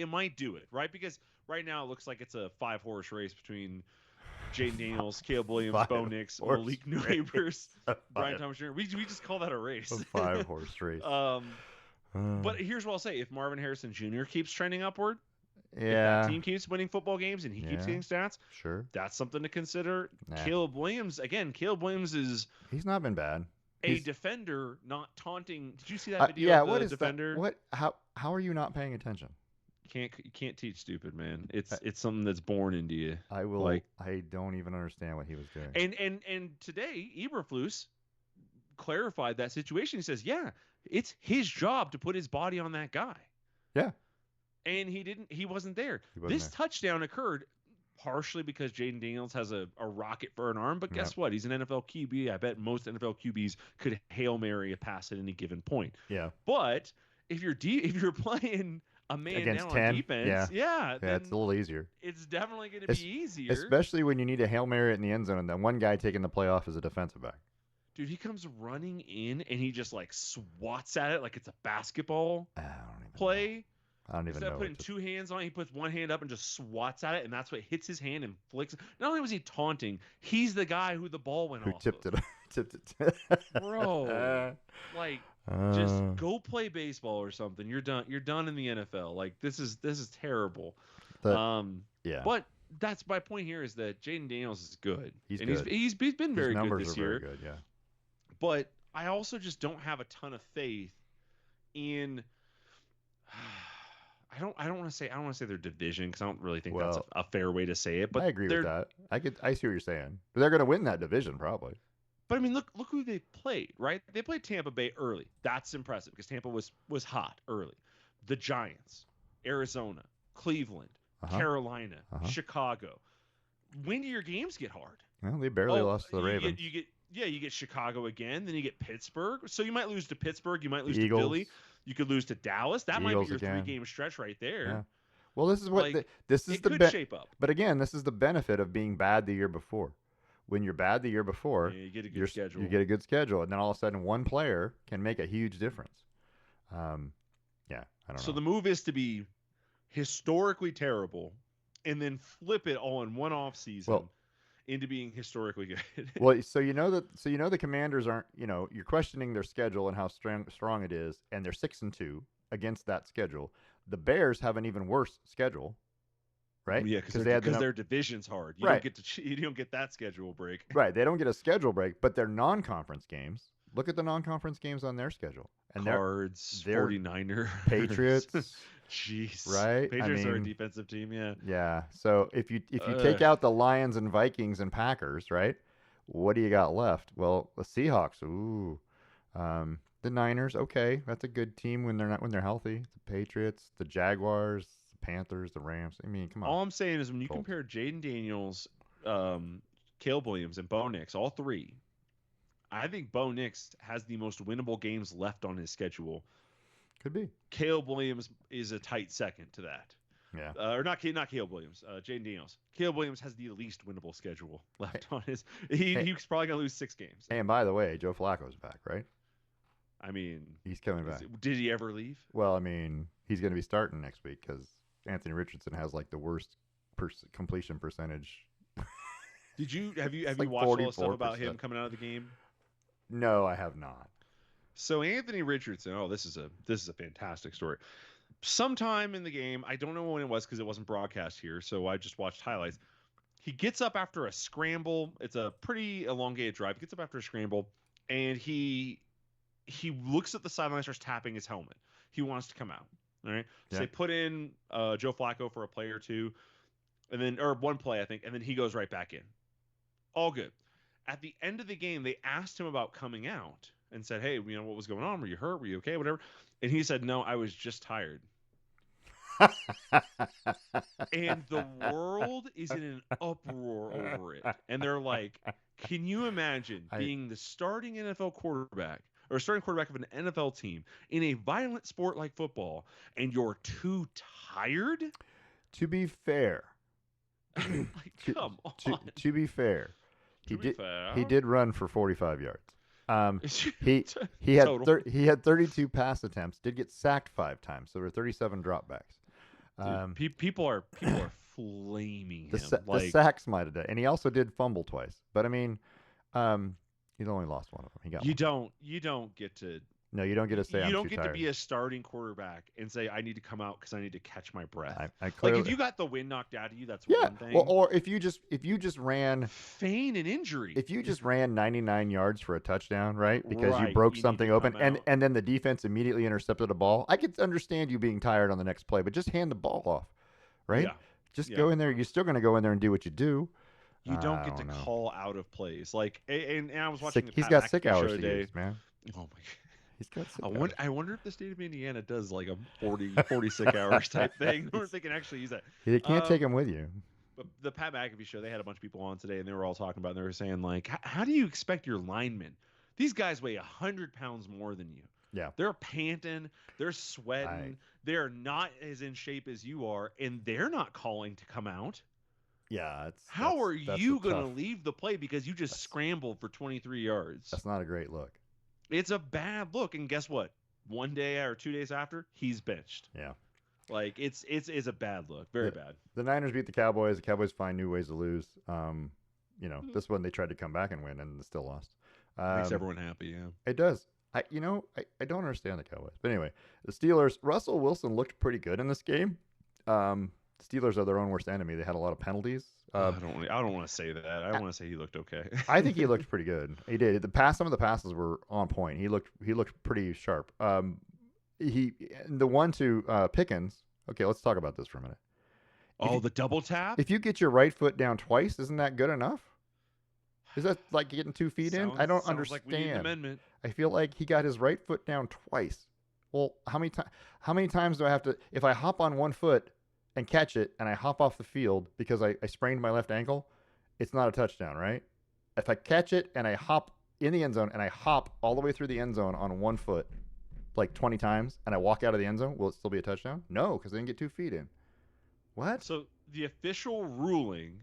might do it, right? Because right now it looks like it's a 5-horse race between Jaden Daniels, Caleb Williams, Bo Nix, 5-horse Malik race. Neighbors, Brian Thomas Jr. We just call that a race. a 5-horse race. But here's what I'll say: if Marvin Harrison Jr. keeps trending upward, if yeah, that team keeps winning football games and he keeps Yeah. getting stats, sure. that's something to consider. Nah. Caleb Williams is He's not been bad. a He's- defender, not taunting. Did you see that video yeah, of the what is defender? that? How are you not paying attention? You can't teach stupid, man. It's something that's born into you. I will. Like- I don't even understand what he was doing. And today Eberflus clarified that situation. He says, yeah, it's his job to put his body on that guy. Yeah. And he wasn't there. He wasn't This there. touchdown occurred partially because Jaden Daniels has a rocket for an arm, but guess what? He's an NFL QB. I bet most NFL QBs could Hail Mary a pass at any given point. Yeah. But if you're playing a man against down on 10. defense, Yeah, yeah, yeah, it's a then little easier. it's definitely going to be Es- easier. Especially when you need a Hail Mary in the end zone and then one guy taking the play off as a defensive back. Dude, he comes running in and he just like swats at it like it's a basketball I don't even know. play. I don't even Instead of know putting what to. two hands on it, he puts one hand up and just swats at it, and that's what hits his hand and flicks. Not only was he taunting, he's the guy who the ball went Who off tipped of. it? Tipped it. Bro, like just uh, go play baseball or something. You're done. You're done in the NFL. Like this is terrible. the Um, yeah, but that's my point here is that Jaden Daniels is good, he's and good. he's been His very good numbers are this very year. good. Yeah. But I also just don't have a ton of faith in. I don't want to say their division because I don't really think that's Well, a fair way to say it. I But agree with that. I see what you're saying. They're going to win that division probably. I mean, look who they played, right? They played Tampa Bay early. That's impressive because Tampa was hot early. The Giants, Arizona, Cleveland, Uh-huh. Carolina, Uh-huh. Chicago. When do your games get hard? Well, they barely lost to the you Ravens. you get Chicago again, then you get Pittsburgh. So you might lose to Pittsburgh, you might The lose to Eagles. Philly, you could lose to Dallas. That might be Eagles your again. 3-game stretch right there. Yeah. Well, this is what Like this is it the could shape up. But again, this is the benefit of being bad the year before. When you're bad the year before, Yeah, you get a good schedule. you get a good schedule, and then all of a sudden one player can make a huge difference. Yeah, I don't So know. the move is to be historically terrible and then flip it all in one off season Well, into being historically good. well, so the Commanders aren't. You're questioning their schedule and how strong it is, and they're 6-2 against that schedule. The Bears have an even worse schedule, right? Yeah, because their division's hard. You Right. you don't get that schedule break. Right. They don't get a schedule break, but their non-conference games. Look at the non-conference games on their schedule, and Cards, they're 49ers, Patriots. Jeez, Right? Patriots are a defensive team. Yeah. Yeah. So if you take out the Lions and Vikings and Packers, right? What do you got left? Well, the Seahawks. Ooh. The Niners. Okay, that's a good team when they're healthy. The Patriots, the Jaguars, the Panthers, the Rams. I mean, come on. All I'm saying is when you Colts. compare Jaden Daniels, Caleb Williams, and Bo Nix, all three, I think Bo Nix has the most winnable games left on his schedule. Could be. Caleb Williams is a tight second to that. Yeah. Or not Caleb Williams, Jaden Daniels. Caleb Williams has the least winnable schedule left on his. He's probably gonna lose 6 games. Hey, and by the way, Joe Flacco's back, right? I mean, He's coming back. Did he ever leave? Well, I mean, he's going to be starting next week because Anthony Richardson has like the worst completion percentage. Have you like watched all the stuff about 44%. him coming out of the game? No, I have not. So Anthony Richardson, this is a fantastic story. Sometime in the game, I don't know when it was because it wasn't broadcast here, so I just watched highlights. He gets up after a scramble. It's a pretty elongated drive. He gets up after a scramble, and he looks at the sideline, starts tapping his helmet. He wants to come out. All right. So they put in Joe Flacco for a play or two, or one play, I think, and then he goes right back in. All good. At the end of the game, they asked him about coming out and said, "Hey, what was going on? Were you hurt? Were you okay? Whatever." And he said, "No, I was just tired." And the world is in an uproar over it. And they're like, can you imagine being the starting NFL quarterback or starting quarterback of an NFL team in a violent sport like football and you're too tired? To be fair, Like, come on. To be fair, he did run for 45 yards. He had 32 pass attempts. Did get sacked 5 times, so there were 37 dropbacks. People are flaming him. The sacks might have done, and he also did fumble twice. But I mean, he's only lost one of them. He got one. You don't get to. No, you don't get to say. You don't get to be a starting quarterback and say I need to come out because I need to catch my breath. I clearly, like if you got the wind knocked out of you, that's yeah. one thing. Well, or if you just ran feign an injury. If you just ran 99 yards for a touchdown, right? Because you Right, broke you something need to open, come and out. and then the defense immediately intercepted a ball. I could understand you being tired on the next play, but just hand the ball off, right? Yeah. Just go in there. You're still going to go in there and do what you do. You don't I get to don't know. call out of plays. Like, and I was watching the He's Pat got McAfee sick show hours to today. use, man. Oh my god. He's got sick hours. I wonder if the state of Indiana does like a 40 sick hours type thing, or if they can actually use that. You can't take him with you. But the Pat McAfee show, they had a bunch of people on today, and they were all talking about it, and they were saying, like, how do you expect your linemen? These guys weigh 100 pounds more than you. Yeah. They're panting. They're sweating. they're not as in shape as you are, and they're not calling to come out. Yeah, How are that's a you going to tough. leave the play because you just That's scrambled for 23 yards? that's not a great look. It's a bad look. And guess what? 1 day or 2 days after, he's benched. Yeah. Like it's a bad look, very The bad. the Niners beat the Cowboys. The Cowboys find new ways to lose. This one they tried to come back and win and still lost. Makes Um, everyone happy, yeah. it does. I don't understand the Cowboys. But anyway, the Steelers. Russell Wilson looked pretty good in this game. Steelers are their own worst enemy. They had a lot of penalties. I don't want to say that. I want to say he looked okay. I think he looked pretty good. He did. Some of the passes were on point. He looked pretty sharp. The one to Pickens. Okay, let's talk about this for a minute. Oh, the double tap? If you get your right foot down twice, isn't that good enough? Is that like getting 2 feet in? I don't sounds like we need an understand. amendment. I feel like he got his right foot down twice. Well, how many times do I have to? If I hop on one foot and catch it, and I hop off the field because I sprained my left ankle, it's not a touchdown, right? If I catch it and I hop in the end zone and I hop all the way through the end zone on one foot, like 20 times, and I walk out of the end zone, will it still be a touchdown? No, because I didn't get 2 feet in. What? So the official ruling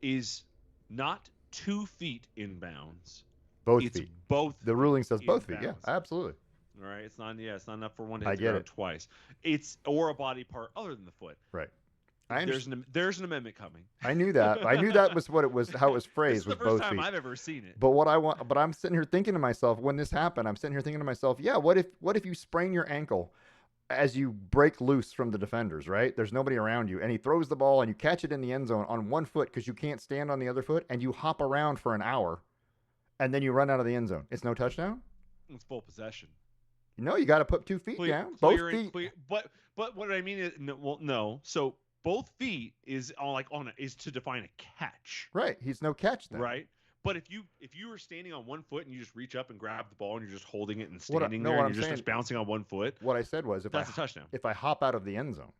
is not 2 feet in bounds. Both It's feet. both. The ruling says in both feet. Yeah, bounds. absolutely. All right, it's not. Yeah, it's not enough for one to I hit the get ground it. twice. It's or a body part other than the foot. Right. There's an amendment coming. I knew that. I knew that was what it was. How it was This phrased is the was first both time feet. I've ever seen it. But I'm sitting here thinking to myself when this happened. I'm sitting here thinking to myself, yeah. What if you sprain your ankle as you break loose from the defenders? Right? There's nobody around you, and he throws the ball, and you catch it in the end zone on one foot because you can't stand on the other foot, and you hop around for an hour, and then you run out of the end zone. It's no touchdown. It's full possession. No, you got to put 2 feet down. Both feet. But what I mean is no. So both feet is is to define a catch. Right. He's no catch then. Right. But if you were standing on one foot and you just reach up and grab the ball and you're just holding it and What I- standing no, there what and I'm you're just saying- bouncing on one foot, What I said was that's a touchdown. if I hop out of the end zone.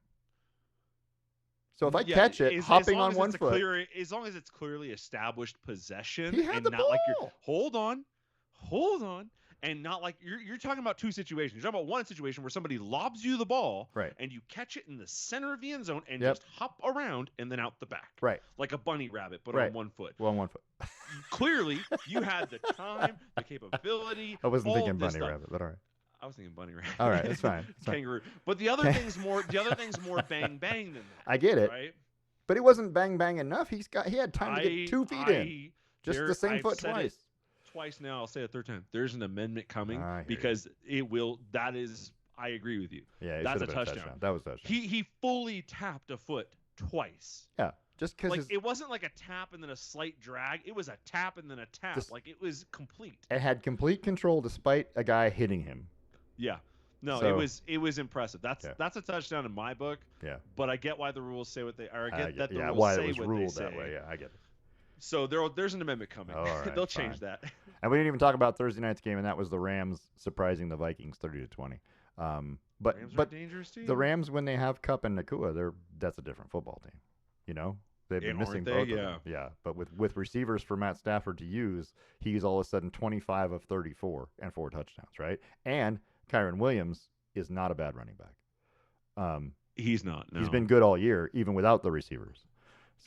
So if I Yeah, catch it, hopping long on as one it's a foot, as long as it's clearly established possession he had and the not like you're ball. hold on, and not like you're talking about two situations. You're talking about one situation where somebody lobs you the ball, Right. and you catch it in the center of the end zone and Yep. just hop around and then out the back, Right. like a bunny rabbit, but Right. on one foot. Well, on one foot. Clearly, you had the time, the capability. I wasn't all thinking of this bunny stuff. rabbit, but all right. I was thinking bunny rabbit. All right, that's fine. That's fine. Kangaroo. But the other thing's more bang bang than that. I get it. Right? But it wasn't bang bang enough. He had time to get 2 feet in. Just the same I've foot said it twice. Twice now. I'll say it a third time. There's an amendment coming I hear because it will. That is, I agree with you. Yeah, it That's should a have been touchdown. That was a touchdown. He fully tapped a foot twice. Yeah, just because Like it wasn't like a tap and then a slight drag. It was a tap and then a tap. Just- Like it was complete. it had complete control despite a guy hitting him. Yeah. No, So- it was impressive. That's Yeah. that's a touchdown in my book. Yeah. But I get why the rules say what they are. I get that the yeah, rules why say it was what ruled they say. that way. Yeah, I get it. So there's an amendment coming. All right, They'll change fine. that. And we didn't even talk about Thursday night's game, and that was the Rams surprising the Vikings 30-20. But Rams are a but dangerous team. the Rams, when they have Cup and Nakua, that's a different football team. You know, they've been And missing aren't they? both Yeah. of them. Yeah, but with receivers for Matt Stafford to use, he's all of a sudden 25 of 34 and 4 touchdowns, right? And Kyron Williams is not a bad running back. He's not. No. He's been good all year, even without the receivers.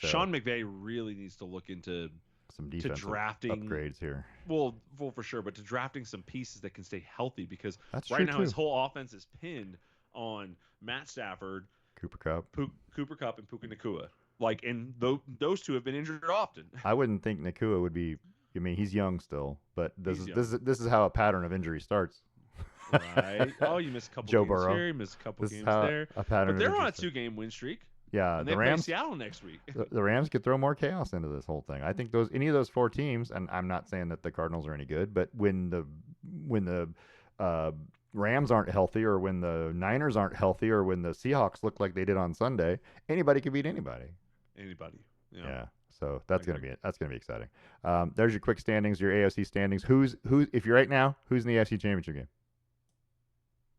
So, Sean McVay really needs to look into some defensive drafting upgrades here. well for sure, but to drafting some pieces that can stay healthy because That's right true now too. his whole offense is pinned on Matt Stafford, Cooper Cup. Cooper Kupp, and Puka Nakua. Like, and those two have been injured often. I wouldn't think Nakua would be. I mean, he's young still, but this He's is how a pattern of injury starts. Right. Oh, you missed a couple Joe games Burrow. here, you missed a couple This is games how there. a pattern. But they're of on a injury starts. 2-game win streak. Yeah, And the they play Rams. Seattle next week. The Rams could throw more chaos into this whole thing. I think any of those 4 teams, and I'm not saying that the Cardinals are any good, but when the Rams aren't healthy, or when the Niners aren't healthy, or when the Seahawks look like they did on Sunday, anybody could beat anybody. Anybody. Yeah. So that's gonna agree. be exciting. There's your quick standings, your AFC standings. Who's if you're right now, who's in the AFC Championship game?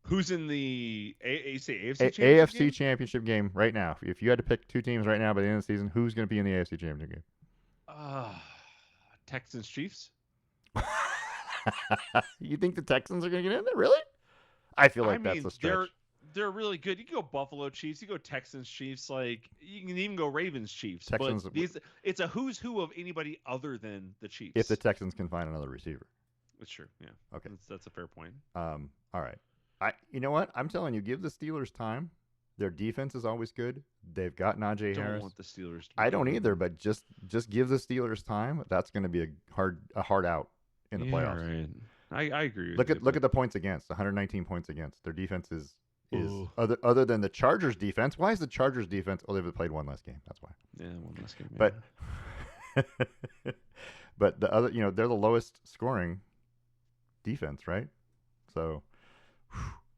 Who's in the AFC Championship AFC game? Championship game right now. If you had to pick 2 teams right now by the end of the season, who's going to be in the AFC Championship game? Texans Chiefs. You think the Texans are going to get in there? Really? I feel like I that's mean, a stretch. they're really good. You can go Buffalo Chiefs, you go Texans Chiefs, like you can even go Ravens Chiefs. But Texans, it's a who's who of anybody other than the if the Chiefs. Texans can find another receiver. That's true. Yeah, Okay. that's a fair point. All right. You know what? I'm telling you, give the Steelers time. Their defense is always good. They've got Najee Don't Harris. want the Steelers to be I don't good. either, but just give the Steelers time. That's going to be a hard out in the Yeah, playoffs. right. I agree with Look you. at look at the points against. 119 points against. Their defense is Ooh. other than the Chargers defense. Why is the Chargers defense? Oh, they've played one less game. That's why. Yeah, one less game. But but the other, they're the lowest scoring defense, right? So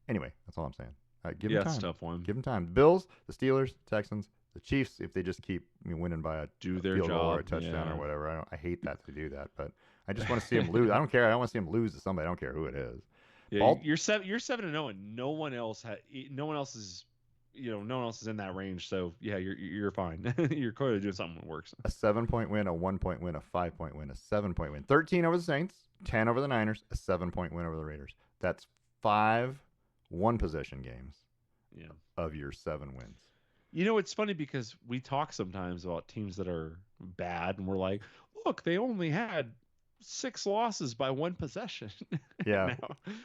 anyway, that's all I'm saying. Give them time. It's a tough one. Give them time. Bills, the Steelers, Texans, the Chiefs. If they just keep winning by a their field goal job or a touchdown yeah. or whatever, I hate that they do that, but I just want to see them lose. I don't care. I don't want to see them lose to somebody. I don't care who it is. Yeah, you're 7-0, and no one else is no one else is in that range. So yeah, you're fine. You're clearly doing something that works. A 7-point win, a 1-point win, a 5-point win, a 7-point win. 13 over the Saints, 10 over the Niners, a 7-point win over the Raiders. That's 5 one-possession games. Yeah. Of your 7 wins. It's funny because we talk sometimes about teams that are bad, and we're like, look, they only had 6 losses by 1 possession. Yeah.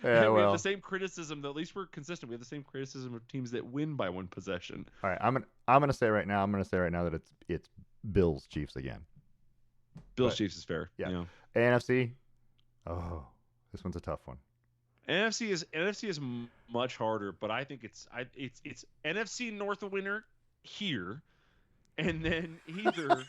Yeah, we have the same criticism. At least we're consistent. We have the same criticism of teams that win by 1 possession. All right, I'm gonna say right now. That it's Bills Chiefs again. Bills Chiefs is fair. Yeah. NFC. Oh, this one's a tough one. NFC is much harder, but I think it's NFC North winner here, and then either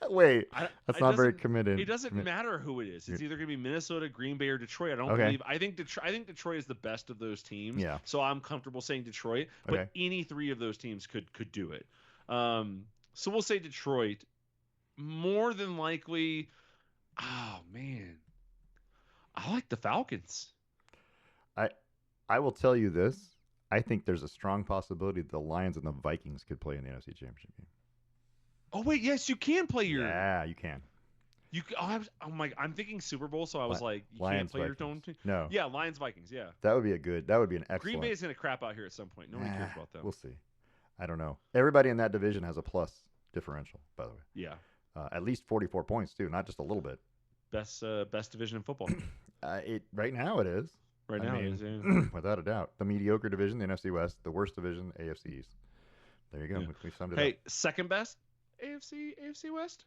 wait, that's not very committed. It doesn't matter who it is. It's either going to be Minnesota, Green Bay, or Detroit. I think Detroit is the best of those teams. Yeah. So I'm comfortable saying Detroit, but any 3 of those teams could do it. So we'll say Detroit. More than likely, oh man, I like the Falcons. I will tell you this. I think there's a strong possibility that the Lions and the Vikings could play in the NFC Championship game. Oh wait, yes, you can play your. Yeah, you can. I'm thinking Super Bowl, so I was like, you Lions, can't play Vikings. your own team. No. Yeah, Lions, Vikings. Yeah. That would be an excellent. Green Bay is gonna crap out here at some point. Nobody cares about them. We'll see. I don't know. Everybody in that division has a plus differential, by the way. Yeah. At least 44 points too, not just a little bit. Best division in football. Right now it is. Right now it is. Yeah. Without a doubt, the mediocre division, the NFC West, the worst division, AFC East. There you go. Yeah. We've summed it up. Hey, second best AFC West.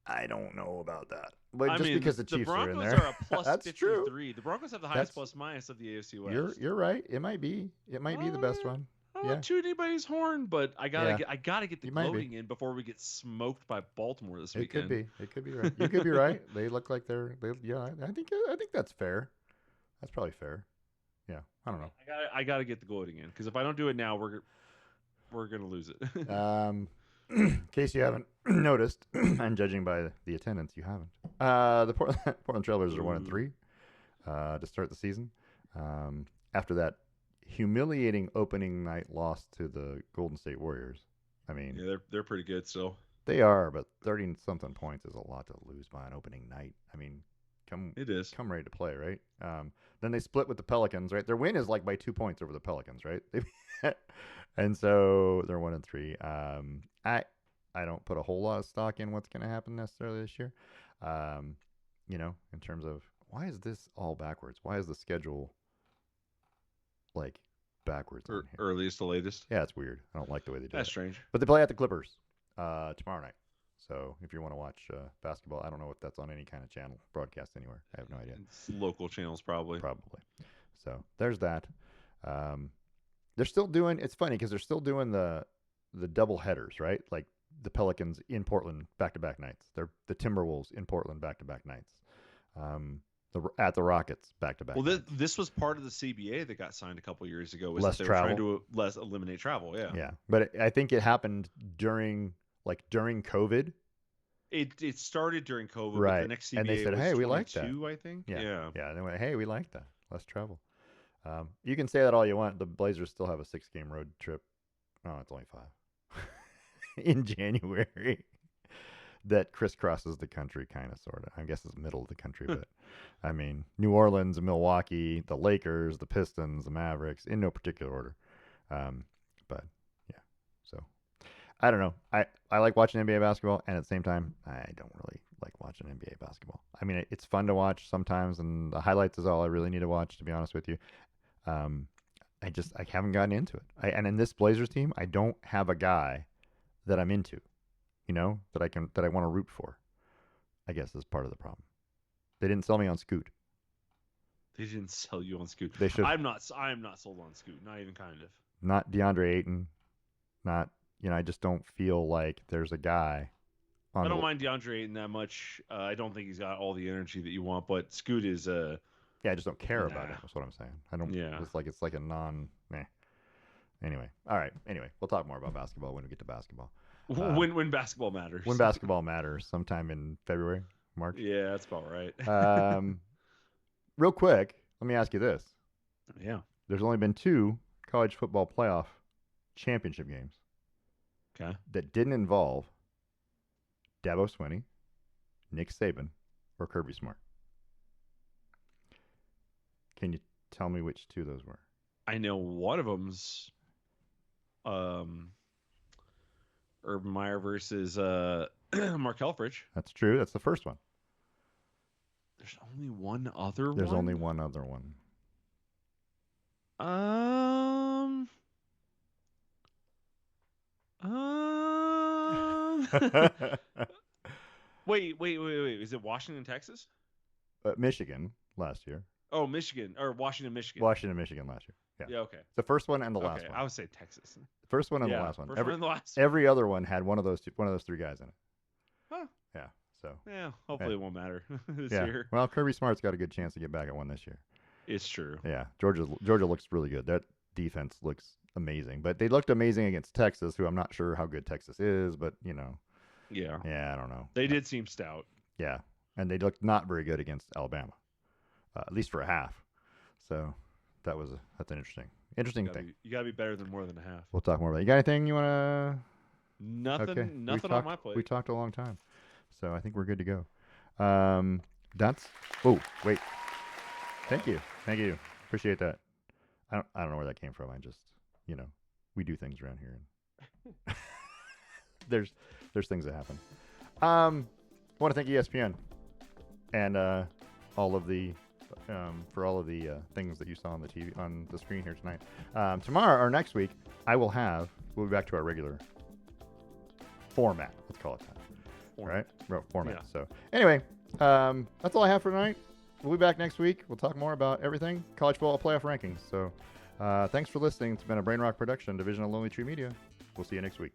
I don't know about that, but because the Chiefs are in there, the Broncos are a plus that's 53. true. The Broncos have the highest plus minus of the AFC West. You're right. It might be the best one. I don't want to toot anybody's horn, but I gotta get the You might gloating in before we get smoked by Baltimore this It weekend. It could be right. You could be right. They look like yeah. I think that's fair. That's probably fair. Yeah. I don't know. I gotta get the gloating in, because if I don't do it now, we're gonna lose it. In case you haven't noticed, and judging by the attendance, you haven't. The Portland Trailblazers are 1-3 to start the season. After that humiliating opening night loss to the Golden State Warriors. I mean, yeah, they're pretty good still. They are, but 30-something points is a lot to lose by an opening night. I mean, come ready to play, right? Then they split with the Pelicans, right? Their win is like by 2 points over the Pelicans, right? And so they're 1-3. I don't put a whole lot of stock in what's going to happen necessarily this year. In terms of why is this all backwards? Why is the schedule like backwards? Earliest to latest. Yeah, it's weird. I don't like the way they do it. That's strange. But they play at the Clippers tomorrow night. So if you want to watch basketball, I don't know if that's on any kind of channel broadcast anywhere. I have no idea. It's local channels probably. So there's that. They're still doing. It's funny because they're still doing the double headers, right? Like the Pelicans in Portland back-to-back nights. They're the Timberwolves in Portland back-to-back nights. At the Rockets back-to-back. Well, this was part of the CBA that got signed a couple years ago. Was less that they travel. were trying to eliminate travel. Yeah. Yeah, but I think it happened during COVID. It started during COVID, right? But the next CBA and they said, was "Hey, we like that." I think. Yeah. And they went, "Hey, we like that. Less travel." You can say that all you want. The Blazers still have a 6-game road trip. No, it's only 5 in January. That crisscrosses the country, kind of, sort of. I guess it's middle of the country, but I mean, New Orleans, Milwaukee, the Lakers, the Pistons, the Mavericks, in no particular order. But yeah, so I don't know. I like watching NBA basketball, and at the same time, I don't really like watching NBA basketball. I mean, it's fun to watch sometimes, and the highlights is all I really need to watch, to be honest with you. Um, I haven't gotten into it. And in this Blazers team, I don't have a guy that I'm into, that I want to root for. I guess is part of the problem. They didn't sell me on Scoot. They didn't sell you on Scoot. They should. I'm not sold on Scoot. Not even kind of. Not DeAndre Ayton. Not. I just don't feel like there's a guy on I don't the. mind DeAndre Ayton that much. I don't think he's got all the energy that you want, but Scoot is Yeah, I just don't care about nah. it. That's what I'm saying. I don't. Yeah. It's like a non. Meh. Anyway, all right. Anyway, we'll talk more about basketball when we get to basketball. When basketball matters. When basketball matters, sometime in February, March. Yeah, that's about right. Real quick, let me ask you this. Yeah. There's only been 2 college football playoff championship games Okay. that didn't involve Dabo Swinney, Nick Saban, or Kirby Smart. Can you tell me which 2 those were? I know one of them's Urban Meyer versus Mark Helfrich. That's true. That's the first one. There's only one other There's one? only one other one. Um. Wait. Is it Washington, Texas? Michigan last year. Oh, Michigan or Washington, Michigan. Washington, Michigan last year. Yeah. Yeah. Okay. The first one and the last Okay. one. I would say Texas. The first one and Yeah. the last one. First one and the last. Every other one had one of those 3 guys in it. Huh. Yeah. So. Yeah. Hopefully it won't matter this Yeah. year. Well, Kirby Smart's got a good chance to get back at one this year. It's true. Yeah. Georgia looks really good. That defense looks amazing. But they looked amazing against Texas, who I'm not sure how good Texas is, but Yeah. Yeah, I don't know. They did seem stout. Yeah. And they looked not very good against Alabama. At least for a half. So that's an interesting thing. You gotta be better than more than a half. We'll talk more about it. You got anything you wanna Nothing. Okay. Nothing on my plate. We talked a long time. So I think we're good to go. That's wait. Thank you. Appreciate that. I don't know where that came from. I just, we do things around here and there's things that happen. I want to thank ESPN and all of the for all of the things that you saw on the TV on the screen here tonight. Tomorrow or next week, we'll be back to our regular format. Let's call it that. Right? Format. Yeah. So anyway, that's all I have for tonight. We'll be back next week. We'll talk more about everything college football playoff rankings. So thanks for listening. It's been a Brain Rock production, division of Lonely Tree Media. We'll see you next week.